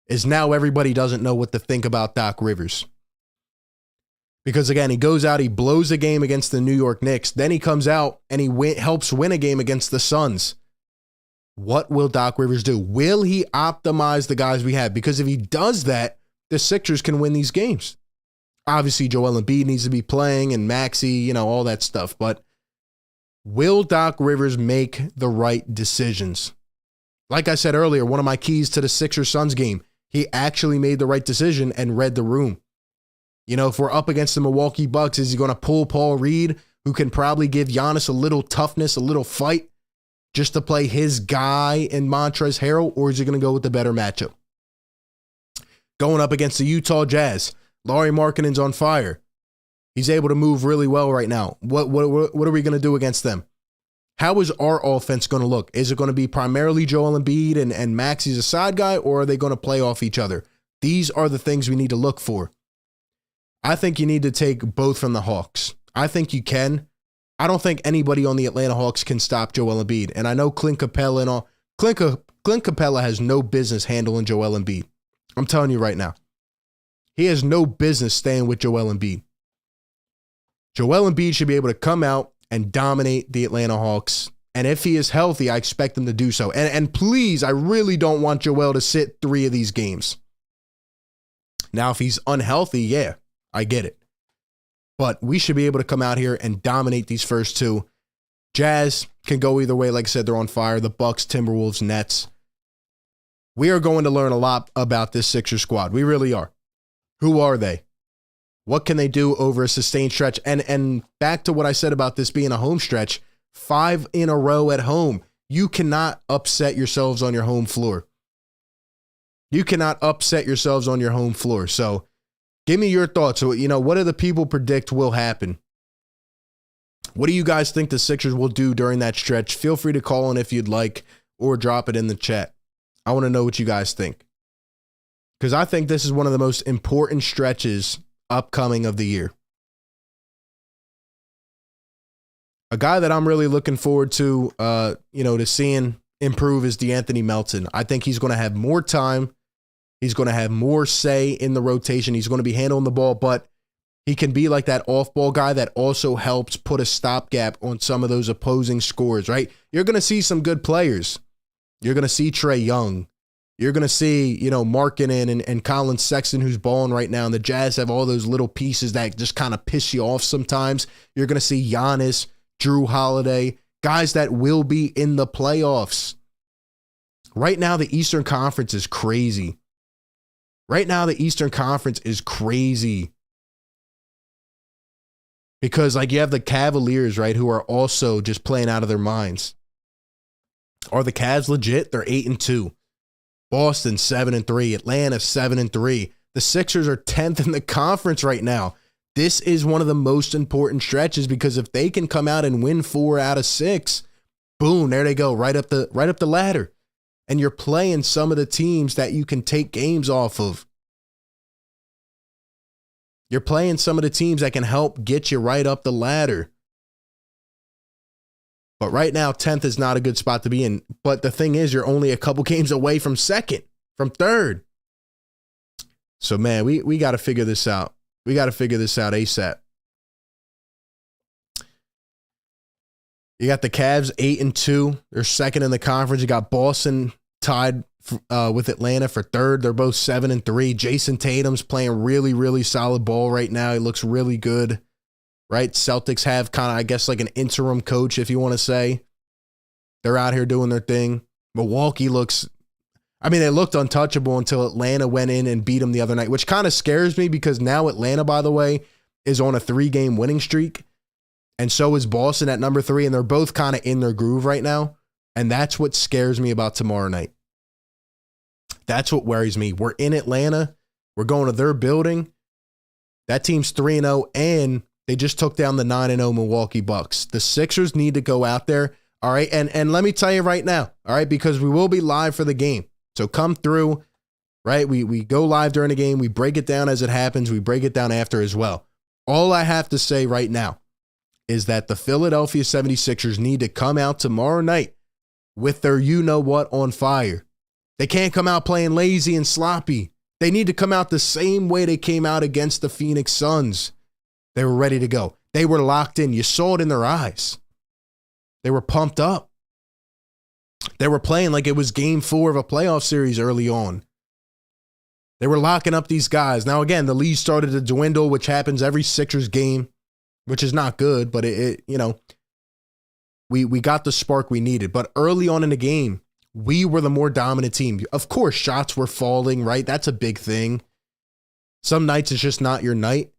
is now everybody doesn't know what to think about Doc Rivers. Because again, he goes out, he blows a game against the New York Knicks. Then he comes out and he helps win a game against the Suns. What will Doc Rivers do? Will he optimize the guys we have? Because if he does that, the Sixers can win these games. Obviously, Joel Embiid needs to be playing and Maxey, all that stuff. But will Doc Rivers make the right decisions? Like I said earlier, one of my keys to the Sixers-Suns game, he actually made the right decision and read the room. If we're up against the Milwaukee Bucks, is he going to pull Paul Reed, who can probably give Giannis a little toughness, a little fight, just to play his guy in Montrezl Harrell, or is he going to go with the better matchup? Going up against the Utah Jazz, Lauri Markkanen's on fire. He's able to move really well right now. What are we going to do against them? How is our offense going to look? Is it going to be primarily Joel Embiid and Maxey's a side guy, or are they going to play off each other? These are the things we need to look for. I think you need to take both from the Hawks. I think you can. I don't think anybody on the Atlanta Hawks can stop Joel Embiid. And I know Clint Capella and all. Clint Capella has no business handling Joel Embiid. I'm telling you right now. He has no business staying with Joel Embiid. Joel Embiid should be able to come out and dominate the Atlanta Hawks. And if he is healthy, I expect him to do so. And please, I really don't want Joel to sit 3 of these games. Now, if he's unhealthy, yeah, I get it. But we should be able to come out here and dominate these first 2. Jazz can go either way. Like I said, they're on fire. The Bucks, Timberwolves, Nets. We are going to learn a lot about this Sixers squad. We really are. Who are they? What can they do over a sustained stretch? And back to what I said about this being a home stretch, 5 in a row at home. You cannot upset yourselves on your home floor. You cannot upset yourselves on your home floor. So give me your thoughts. So, what do the people predict will happen? What do you guys think the Sixers will do during that stretch? Feel free to call in if you'd like or drop it in the chat. I want to know what you guys think. Because I think this is one of the most important stretches upcoming of the year. A guy that I'm really looking forward to, to seeing improve is DeAnthony Melton. I think he's going to have more time. He's going to have more say in the rotation. He's going to be handling the ball, but he can be like that off-ball guy that also helps put a stopgap on some of those opposing scores, right? You're going to see some good players. You're going to see Trae Young. You're going to see, Markkanen and Colin Sexton, who's balling right now. And the Jazz have all those little pieces that just kind of piss you off sometimes. You're going to see Giannis, Drew Holiday, guys that will be in the playoffs. Right now, the Eastern Conference is crazy. Right now, the Eastern Conference is crazy. Because, you have the Cavaliers, right, who are also just playing out of their minds. Are the Cavs legit? They're 8-2. Boston 7-3. Atlanta 7-3. The Sixers are 10th in the conference right now. This is one of the most important stretches because if they can come out and win 4 out of 6, boom, there they go, right up the ladder. And you're playing some of the teams that you can take games off of. You're playing some of the teams that can help get you right up the ladder. But right now, 10th is not a good spot to be in. But the thing is, you're only a couple games away from second, from third. So, man, we got to figure this out. We got to figure this out ASAP. You got the Cavs 8-2. They're second in the conference. You got Boston tied with Atlanta for third. They're both 7-3. Jason Tatum's playing really, really solid ball right now. He looks really good, right? Celtics have kind of, I guess, like an interim coach, if you want to say. They're out here doing their thing. Milwaukee looks, I mean, they looked untouchable until Atlanta went in and beat them the other night, which kind of scares me because now Atlanta, by the way, is on a 3-game winning streak. And so is Boston at number 3, and they're both kind of in their groove right now. And that's what scares me about tomorrow night. That's what worries me. We're in Atlanta. We're going to their building. That team's 3-0, and they just took down the 9-0 Milwaukee Bucks. The Sixers need to go out there, all right? And let me tell you right now, all right, because we will be live for the game. So come through, right? We go live during the game. We break it down as it happens. We break it down after as well. All I have to say right now is that the Philadelphia 76ers need to come out tomorrow night with their you-know-what on fire. They can't come out playing lazy and sloppy. They need to come out the same way they came out against the Phoenix Suns. They were ready to go. They were locked in. You saw it in their eyes. They were pumped up. They were playing like it was game 4 of a playoff series early on. They were locking up these guys. Now, again, the lead started to dwindle, which happens every Sixers game, which is not good, but it we got the spark we needed. But early on in the game, we were the more dominant team. Of course, shots were falling, right? That's a big thing. Some nights it's just not your night,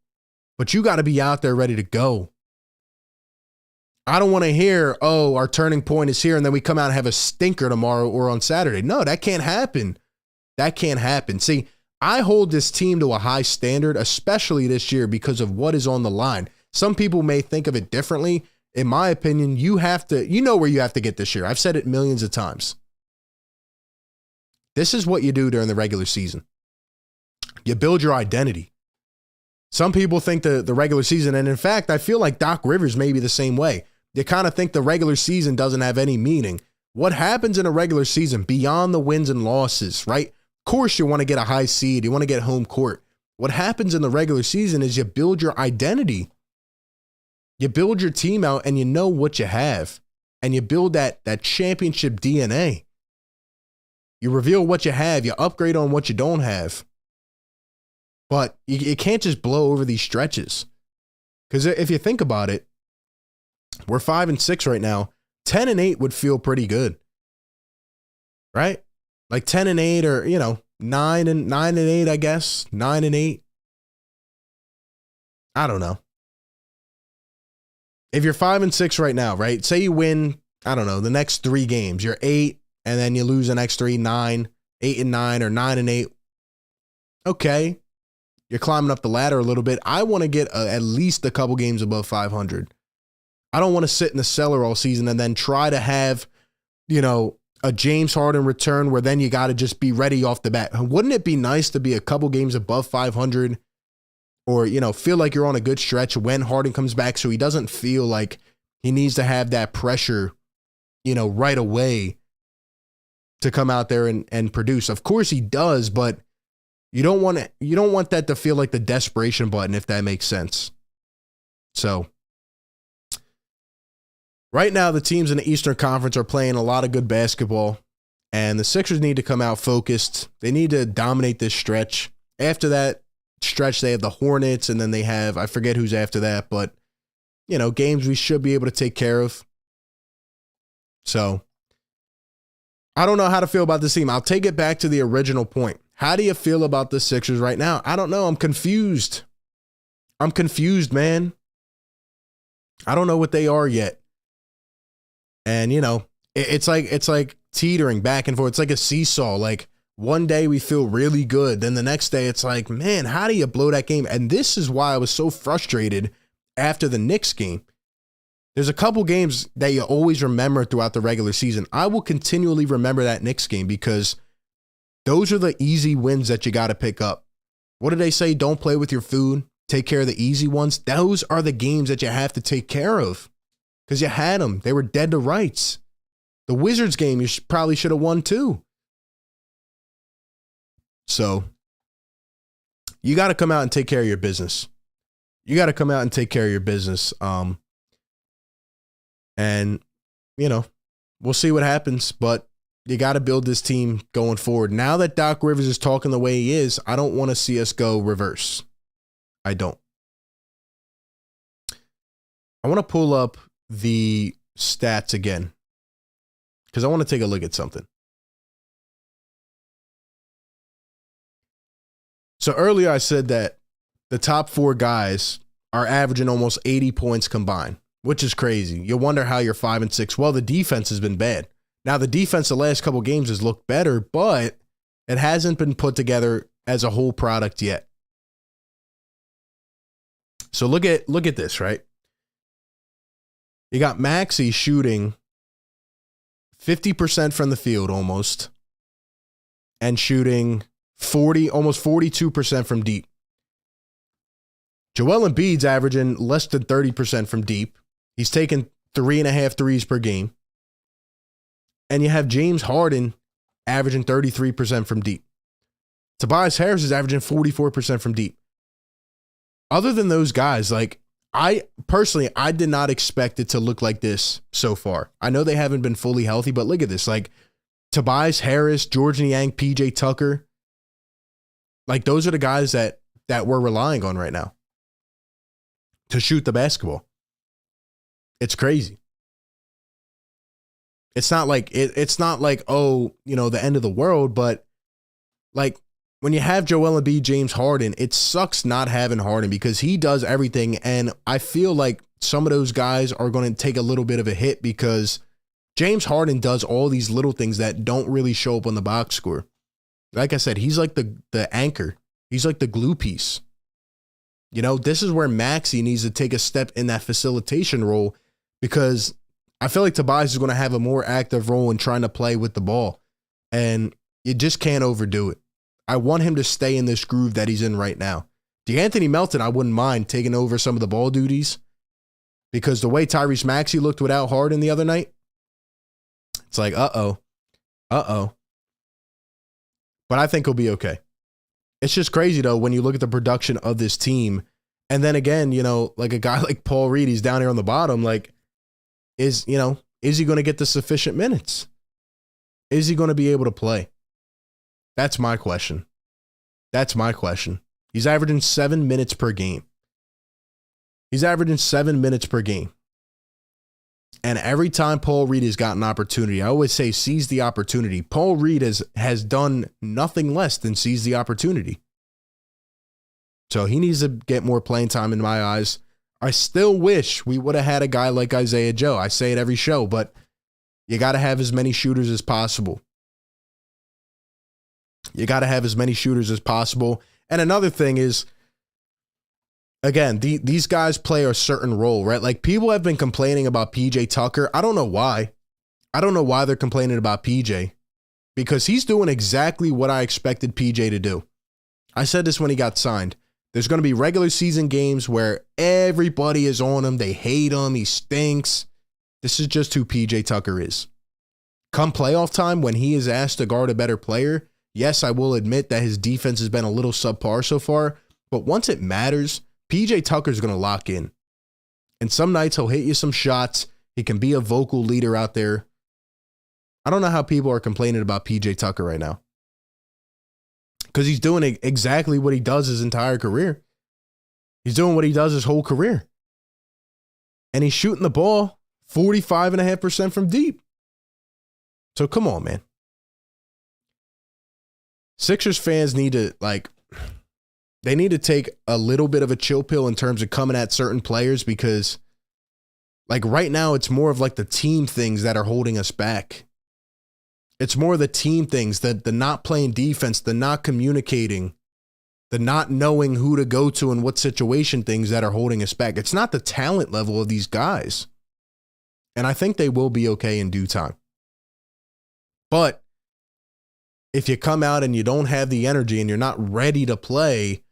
but you got to be out there ready to go. I don't want to hear, oh, our turning point is here, and then we come out and have a stinker tomorrow or on Saturday. No, that can't happen. That can't happen. See, I hold this team to a high standard, especially this year because of what is on the line. Some people may think of it differently. In my opinion, you know where you have to get this year. I've said it millions of times. This is what you do during the regular season. You build your identity. Some people think the regular season, and in fact, I feel like Doc Rivers may be the same way. You kind of think the regular season doesn't have any meaning. What happens in a regular season beyond the wins and losses, right? Of course, you want to get a high seed. You want to get home court. What happens in the regular season is you build your identity. You build your team out and you know what you have. And you build that championship DNA. You reveal what you have. You upgrade on what you don't have. But you can't just blow over these stretches. Because if you think about it, we're 5-6 right now. 10-8 would feel pretty good. Right? Like 10-8 or, 9-8, I guess. 9-8. I don't know. If you're 5-6 right now, right? Say you win, I don't know, the next 3 games. You're 8, and then you lose the next 3, 9, 8-9, or 9-8. Okay. You're climbing up the ladder a little bit. I want to get at least a couple games above 500. I don't want to sit in the cellar all season and then try to have, a James Harden return where then you got to just be ready off the bat. Wouldn't it be nice to be a couple games above 500? Or, feel like you're on a good stretch when Harden comes back so he doesn't feel like he needs to have that pressure, right away to come out there and produce. Of course he does, but you don't want that to feel like the desperation button, if that makes sense. So right now, the teams in the Eastern Conference are playing a lot of good basketball, and the Sixers need to come out focused. They need to dominate this stretch. After that stretch, they have the Hornets, and then they have, I forget who's after that, but, games we should be able to take care of. So I don't know how to feel about this team. I'll take it back to the original point. How do you feel about the Sixers right now? I don't know. I'm confused. I'm confused, man. I don't know what they are yet. And, it's like teetering back and forth. It's like a seesaw. Like one day we feel really good. Then the next day it's like, man, how do you blow that game? And this is why I was so frustrated after the Knicks game. There's a couple games that you always remember throughout the regular season. I will continually remember that Knicks game because those are the easy wins that you got to pick up. What do they say? Don't play with your food. Take care of the easy ones. Those are the games that you have to take care of because you had them. They were dead to rights. The Wizards game, you probably should have won too. So you got to come out and take care of your business. You got to come out and take care of your business. And, you know, we'll see what happens, but you got to build this team going forward. Now that Doc Rivers is talking the way he is, I don't want to see us go reverse. I don't. I want to pull up the stats again because I want to take a look at something. So earlier I said that the top 4 guys are averaging almost 80 points combined, which is crazy. You wonder how you're 5 and 6. Well, the defense has been bad. Now, the defense the last couple games has looked better, but it hasn't been put together as a whole product yet. So look at this, right? You got Maxey shooting 50% from the field almost and shooting almost 42% from deep. Joel Embiid's averaging less than 30% from deep. He's taking 3.5 threes per game. And you have James Harden averaging 33% from deep. Tobias Harris is averaging 44% from deep. Other than those guys, like, I did not expect it to look like this so far. I know they haven't been fully healthy, but look at this. Like, Tobias Harris, George Niang, PJ Tucker. Like, those are the guys that we're relying on right now to shoot the basketball. It's crazy. It's not like oh, you know, the end of the world, but like when you have Joel Embiid, James Harden, it sucks not having Harden because he does everything, and I feel like some of those guys are going to take a little bit of a hit because James Harden does all these little things that don't really show up on the box score. Like I said, he's like the anchor. He's like the glue piece. You know, this is where Maxey needs to take a step in that facilitation role because I feel like Tobias is going to have a more active role in trying to play with the ball, and you just can't overdo it. I want him to stay in this groove that he's in right now. DeAnthony Melton, I wouldn't mind taking over some of the ball duties because the way Tyrese Maxey looked without Harden the other night, it's like, uh-oh. But I think he'll be okay. It's just crazy, though, when you look at the production of this team. And then again, you know, like a guy like Paul Reed, he's down here on the bottom, like, is he going to get the sufficient minutes? Is he going to be able to play? That's my question. He's averaging 7 minutes per game. And every time Paul Reed has got an opportunity, I always say seize the opportunity. Paul Reed has done nothing less than seize the opportunity. So he needs to get more playing time in my eyes. I still wish we would have had a guy like Isaiah Joe. I say it every show, but you got to have as many shooters as possible. And another thing is, again, these guys play a certain role, right? Like, people have been complaining about PJ Tucker. I don't know why. They're complaining about PJ because he's doing exactly what I expected PJ to do. I said this when he got signed. There's going to be regular season games where everybody is on him. They hate him. He stinks. This is just who PJ Tucker is. Come playoff time, when he is asked to guard a better player, yes, I will admit that his defense has been a little subpar so far, but once it matters, PJ Tucker's going to lock in. And some nights he'll hit you some shots. He can be a vocal leader out there. I don't know how people are complaining about PJ Tucker right now. Because he's doing exactly what he does his entire career. He's doing what he does his whole career. And he's shooting the ball 45.5% from deep. So come on, man. Sixers fans need to, they need to take a little bit of a chill pill in terms of coming at certain players because, right now it's more of the team things that are holding us back. It's more the team things, the not playing defense, the not communicating, the not knowing who to go to and what situation things that are holding us back. It's not the talent level of these guys. And I think they will be okay in due time. But if you come out and you don't have the energy and you're not ready to play,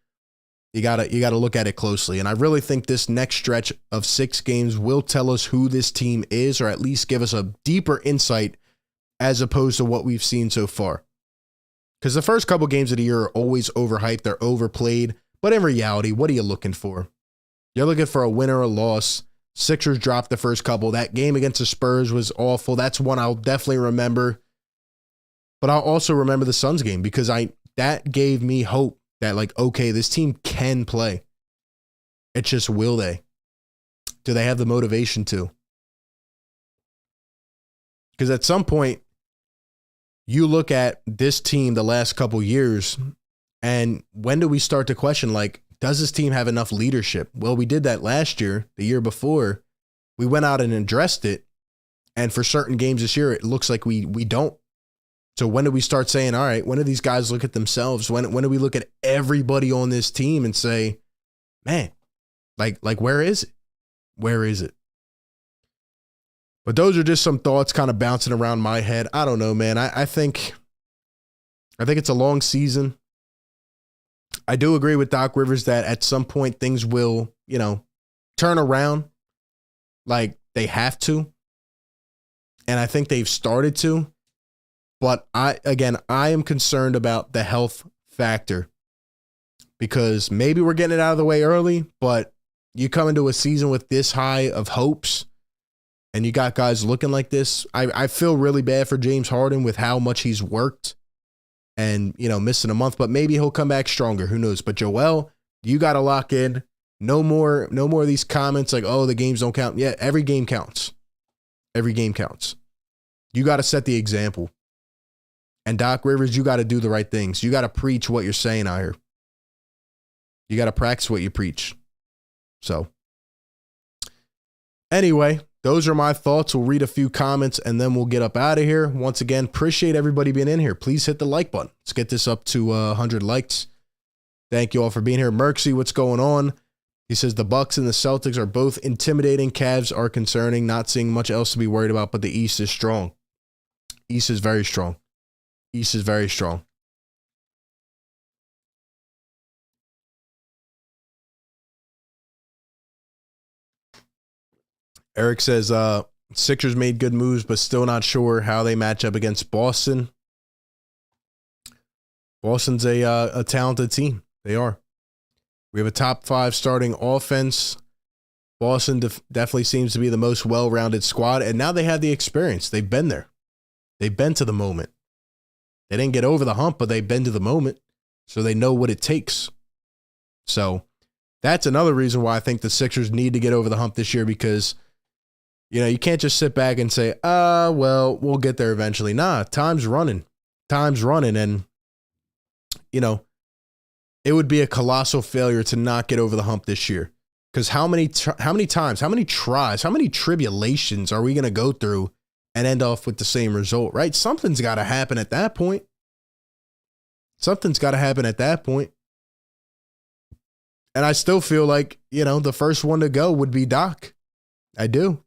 You gotta look at it closely. And I really think this next stretch of 6 games will tell us who this team is, or at least give us a deeper insight as opposed to what we've seen so far. Because the first couple games of the year are always overhyped, they're overplayed. But in reality, what are you looking for? You're looking for a win or a loss. Sixers dropped the first couple. That game against the Spurs was awful. That's one I'll definitely remember. But I'll also remember the Suns game because that gave me hope that, like, okay, this team can play. It's just, will they? Do they have the motivation to? Because at some point, you look at this team the last couple years, and when do we start to question, like, does this team have enough leadership? Well, we did that last year, the year before. We went out and addressed it, and for certain games this year, it looks like we don't. So when do we start saying, all right, when do these guys look at themselves? When do we look at everybody on this team and say, man, like where is it? Where is it? But those are just some thoughts kind of bouncing around my head. I don't know, man. I think it's a long season. I do agree with Doc Rivers that at some point things will, turn around like they have to. And I think they've started to. But I am concerned about the health factor because maybe we're getting it out of the way early, but you come into a season with this high of hopes and you got guys looking like this. I feel really bad for James Harden with how much he's worked and, missing a month, but maybe he'll come back stronger. Who knows? But Joel, you got to lock in. No more of these comments like, oh, the games don't count. Yeah, every game counts. Every game counts. You got to set the example. And Doc Rivers, you got to do the right things. You got to preach what you're saying out here. You got to practice what you preach. So, anyway, those are my thoughts. We'll read a few comments and then we'll get up out of here. Once again, appreciate everybody being in here. Please hit the like button. Let's get this up to 100 likes. Thank you all for being here. Maxey, what's going on? He says the Bucks and the Celtics are both intimidating. Cavs are concerning. Not seeing much else to be worried about, but the East is strong. East is very strong. East is very strong. Eric says, Sixers made good moves, but still not sure how they match up against Boston. Boston's a talented team. They are. We have a top 5 starting offense. Boston definitely seems to be the most well-rounded squad, and now they have the experience. They've been there. They've been to the moment. They didn't get over the hump, but they've been to the moment, so they know what it takes. So that's another reason why I think the Sixers need to get over the hump this year because, you can't just sit back and say, well, we'll get there eventually. Nah, time's running. Time's running, and, it would be a colossal failure to not get over the hump this year because how many times, how many tries, how many tribulations are we going to go through and end off with the same result, right? Something's got to happen at that point. Something's got to happen at that point. And I still feel like, the first one to go would be Doc. I do.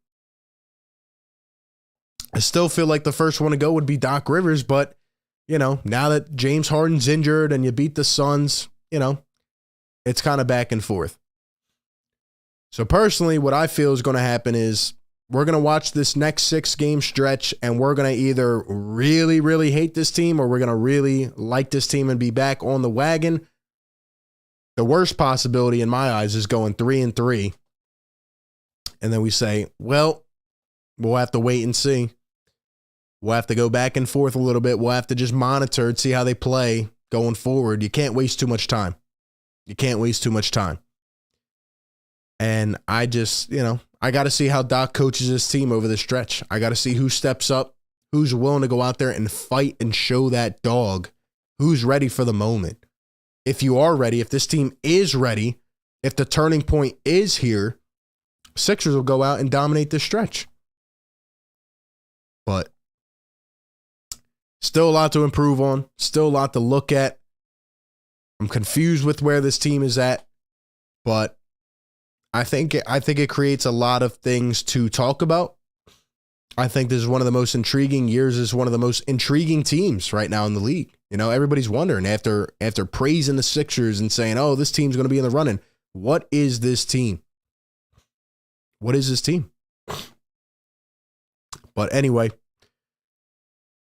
I still feel like the first one to go would be Doc Rivers, but, now that James Harden's injured and you beat the Suns, it's kind of back and forth. So personally, what I feel is going to happen is we're going to watch this next 6-game stretch and we're going to either really, really hate this team or we're going to really like this team and be back on the wagon. The worst possibility in my eyes is going 3-3. And then we say, well, we'll have to wait and see. We'll have to go back and forth a little bit. We'll have to just monitor and see how they play going forward. You can't waste too much time. You can't waste too much time. And I just, I got to see how Doc coaches his team over the stretch. I got to see who steps up, who's willing to go out there and fight and show that dog, who's ready for the moment. If you are ready, if this team is ready, if the turning point is here, Sixers will go out and dominate this stretch. But still a lot to improve on, still a lot to look at. I'm confused with where this team is at, but I think it creates a lot of things to talk about. I think this is one of the most intriguing years. This is one of the most intriguing teams right now in the league. You know, everybody's wondering after praising the Sixers and saying, oh, this team's going to be in the running. What is this team? What is this team? But anyway,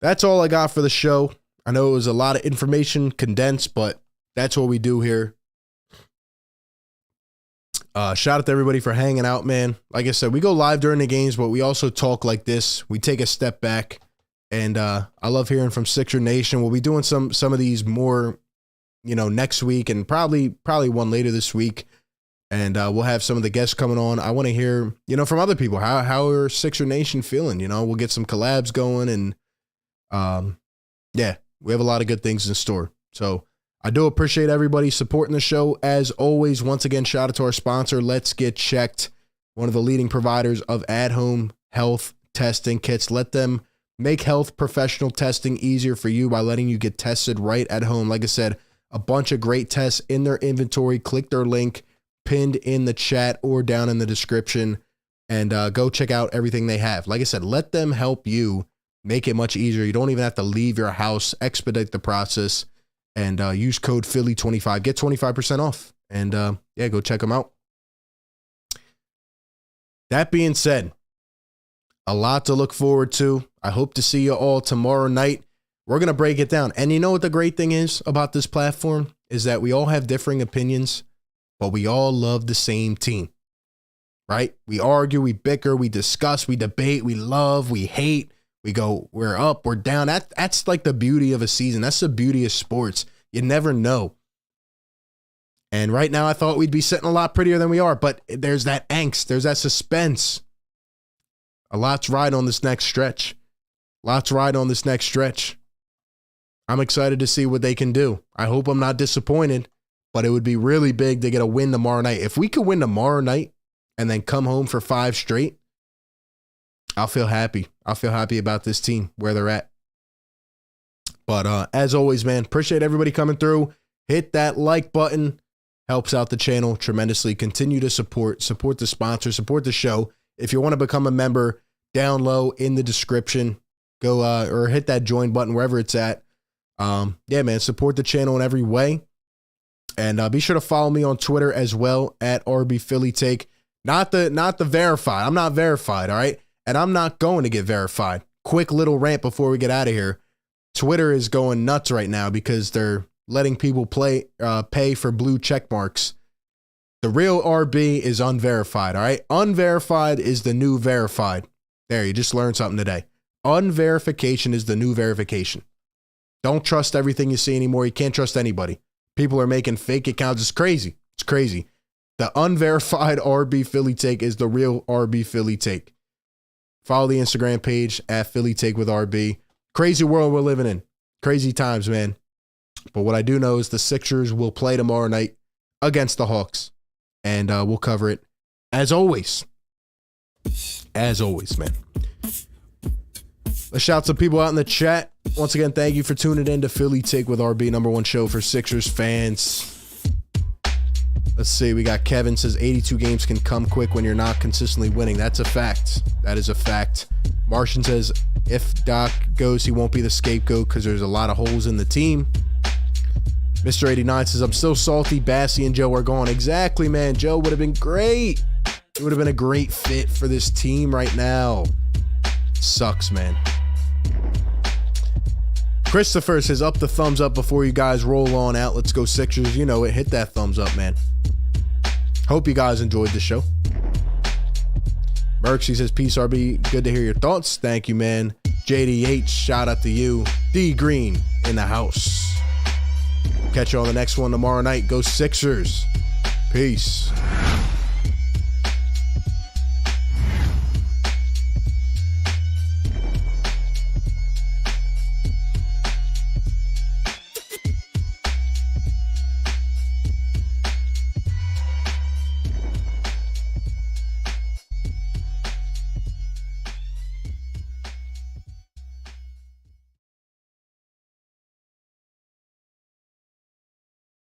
that's all I got for the show. I know it was a lot of information condensed, but that's what we do here. Shout out to everybody for hanging out, man. Like I said, we go live during the games, but we also talk like this. We take a step back, and I love hearing from Sixer Nation. We'll be doing some of these more, next week, and probably one later this week. And we'll have some of the guests coming on. I want to hear, from other people. How are Sixer Nation feeling? We'll get some collabs going, and yeah, we have a lot of good things in store. So I do appreciate everybody supporting the show. As always, once again, shout out to our sponsor, Let's Get Checked, one of the leading providers of at-home health testing kits. Let them make health professional testing easier for you by letting you get tested right at home. Like I said, a bunch of great tests in their inventory. Click their link pinned in the chat or down in the description, and go check out everything they have. Like I said, let them help you make it much easier. You don't even have to leave your house. Expedite the process, and use code Philly25. Get 25% off, and yeah, go check them out. That being said, a lot to look forward to. I hope to see you all tomorrow night. We're going to break it down. And you know what the great thing is about this platform is that we all have differing opinions, but we all love the same team, right? We argue, we bicker, we discuss, we debate, we love, we hate, we go, we're up, we're down. That's like the beauty of a season. That's the beauty of sports. You never know. And right now I thought we'd be sitting a lot prettier than we are, but there's that angst. There's that suspense. A lot's ride on this next stretch. I'm excited to see what they can do. I hope I'm not disappointed. But it would be really big to get a win tomorrow night. If we could win tomorrow night and then come home for 5 straight, I'll feel happy. I'll feel happy about this team, where they're at. But as always, man, appreciate everybody coming through. Hit that like button. Helps out the channel tremendously. Continue to support the sponsor, support the show. If you want to become a member, down low in the description, go or hit that join button wherever it's at. Yeah, man, support the channel in every way. And be sure to follow me on Twitter as well at RBPhillyTake. Not the verified. I'm not verified, all right? And I'm not going to get verified. Quick little rant before we get out of here. Twitter is going nuts right now because they're letting people pay for blue check marks. The real RB is unverified, all right? Unverified is the new verified. There, you just learned something today. Unverification is the new verification. Don't trust everything you see anymore. You can't trust anybody. People are making fake accounts. It's crazy. It's crazy. The unverified RB Philly Take is the real RB Philly Take. Follow the Instagram page at Philly Take with RB. Crazy world we're living in. Crazy times, man. But what I do know is the Sixers will play tomorrow night against the Hawks. And we'll cover it as always. As always, man. Let's shout some people out in the chat. Once again, thank you for tuning in to Philly Take with RB, #1 show for Sixers fans. Let's see. We got Kevin says 82 games can come quick when you're not consistently winning. That's a fact. That is a fact. Martian says if Doc goes, he won't be the scapegoat because there's a lot of holes in the team. Mr. 89 says, I'm still salty. Bassey and Joe are gone. Exactly, man. Joe would have been great. It would have been a great fit for this team right now. Sucks, man. Christopher says, up the thumbs up before you guys roll on out. Let's go Sixers. You know it. Hit that thumbs up, man. Hope you guys enjoyed the show. Merksy says, peace, RB. Good to hear your thoughts. Thank you, man. JDH, shout out to you. D Green in the house. Catch you on the next one tomorrow night. Go Sixers. Peace.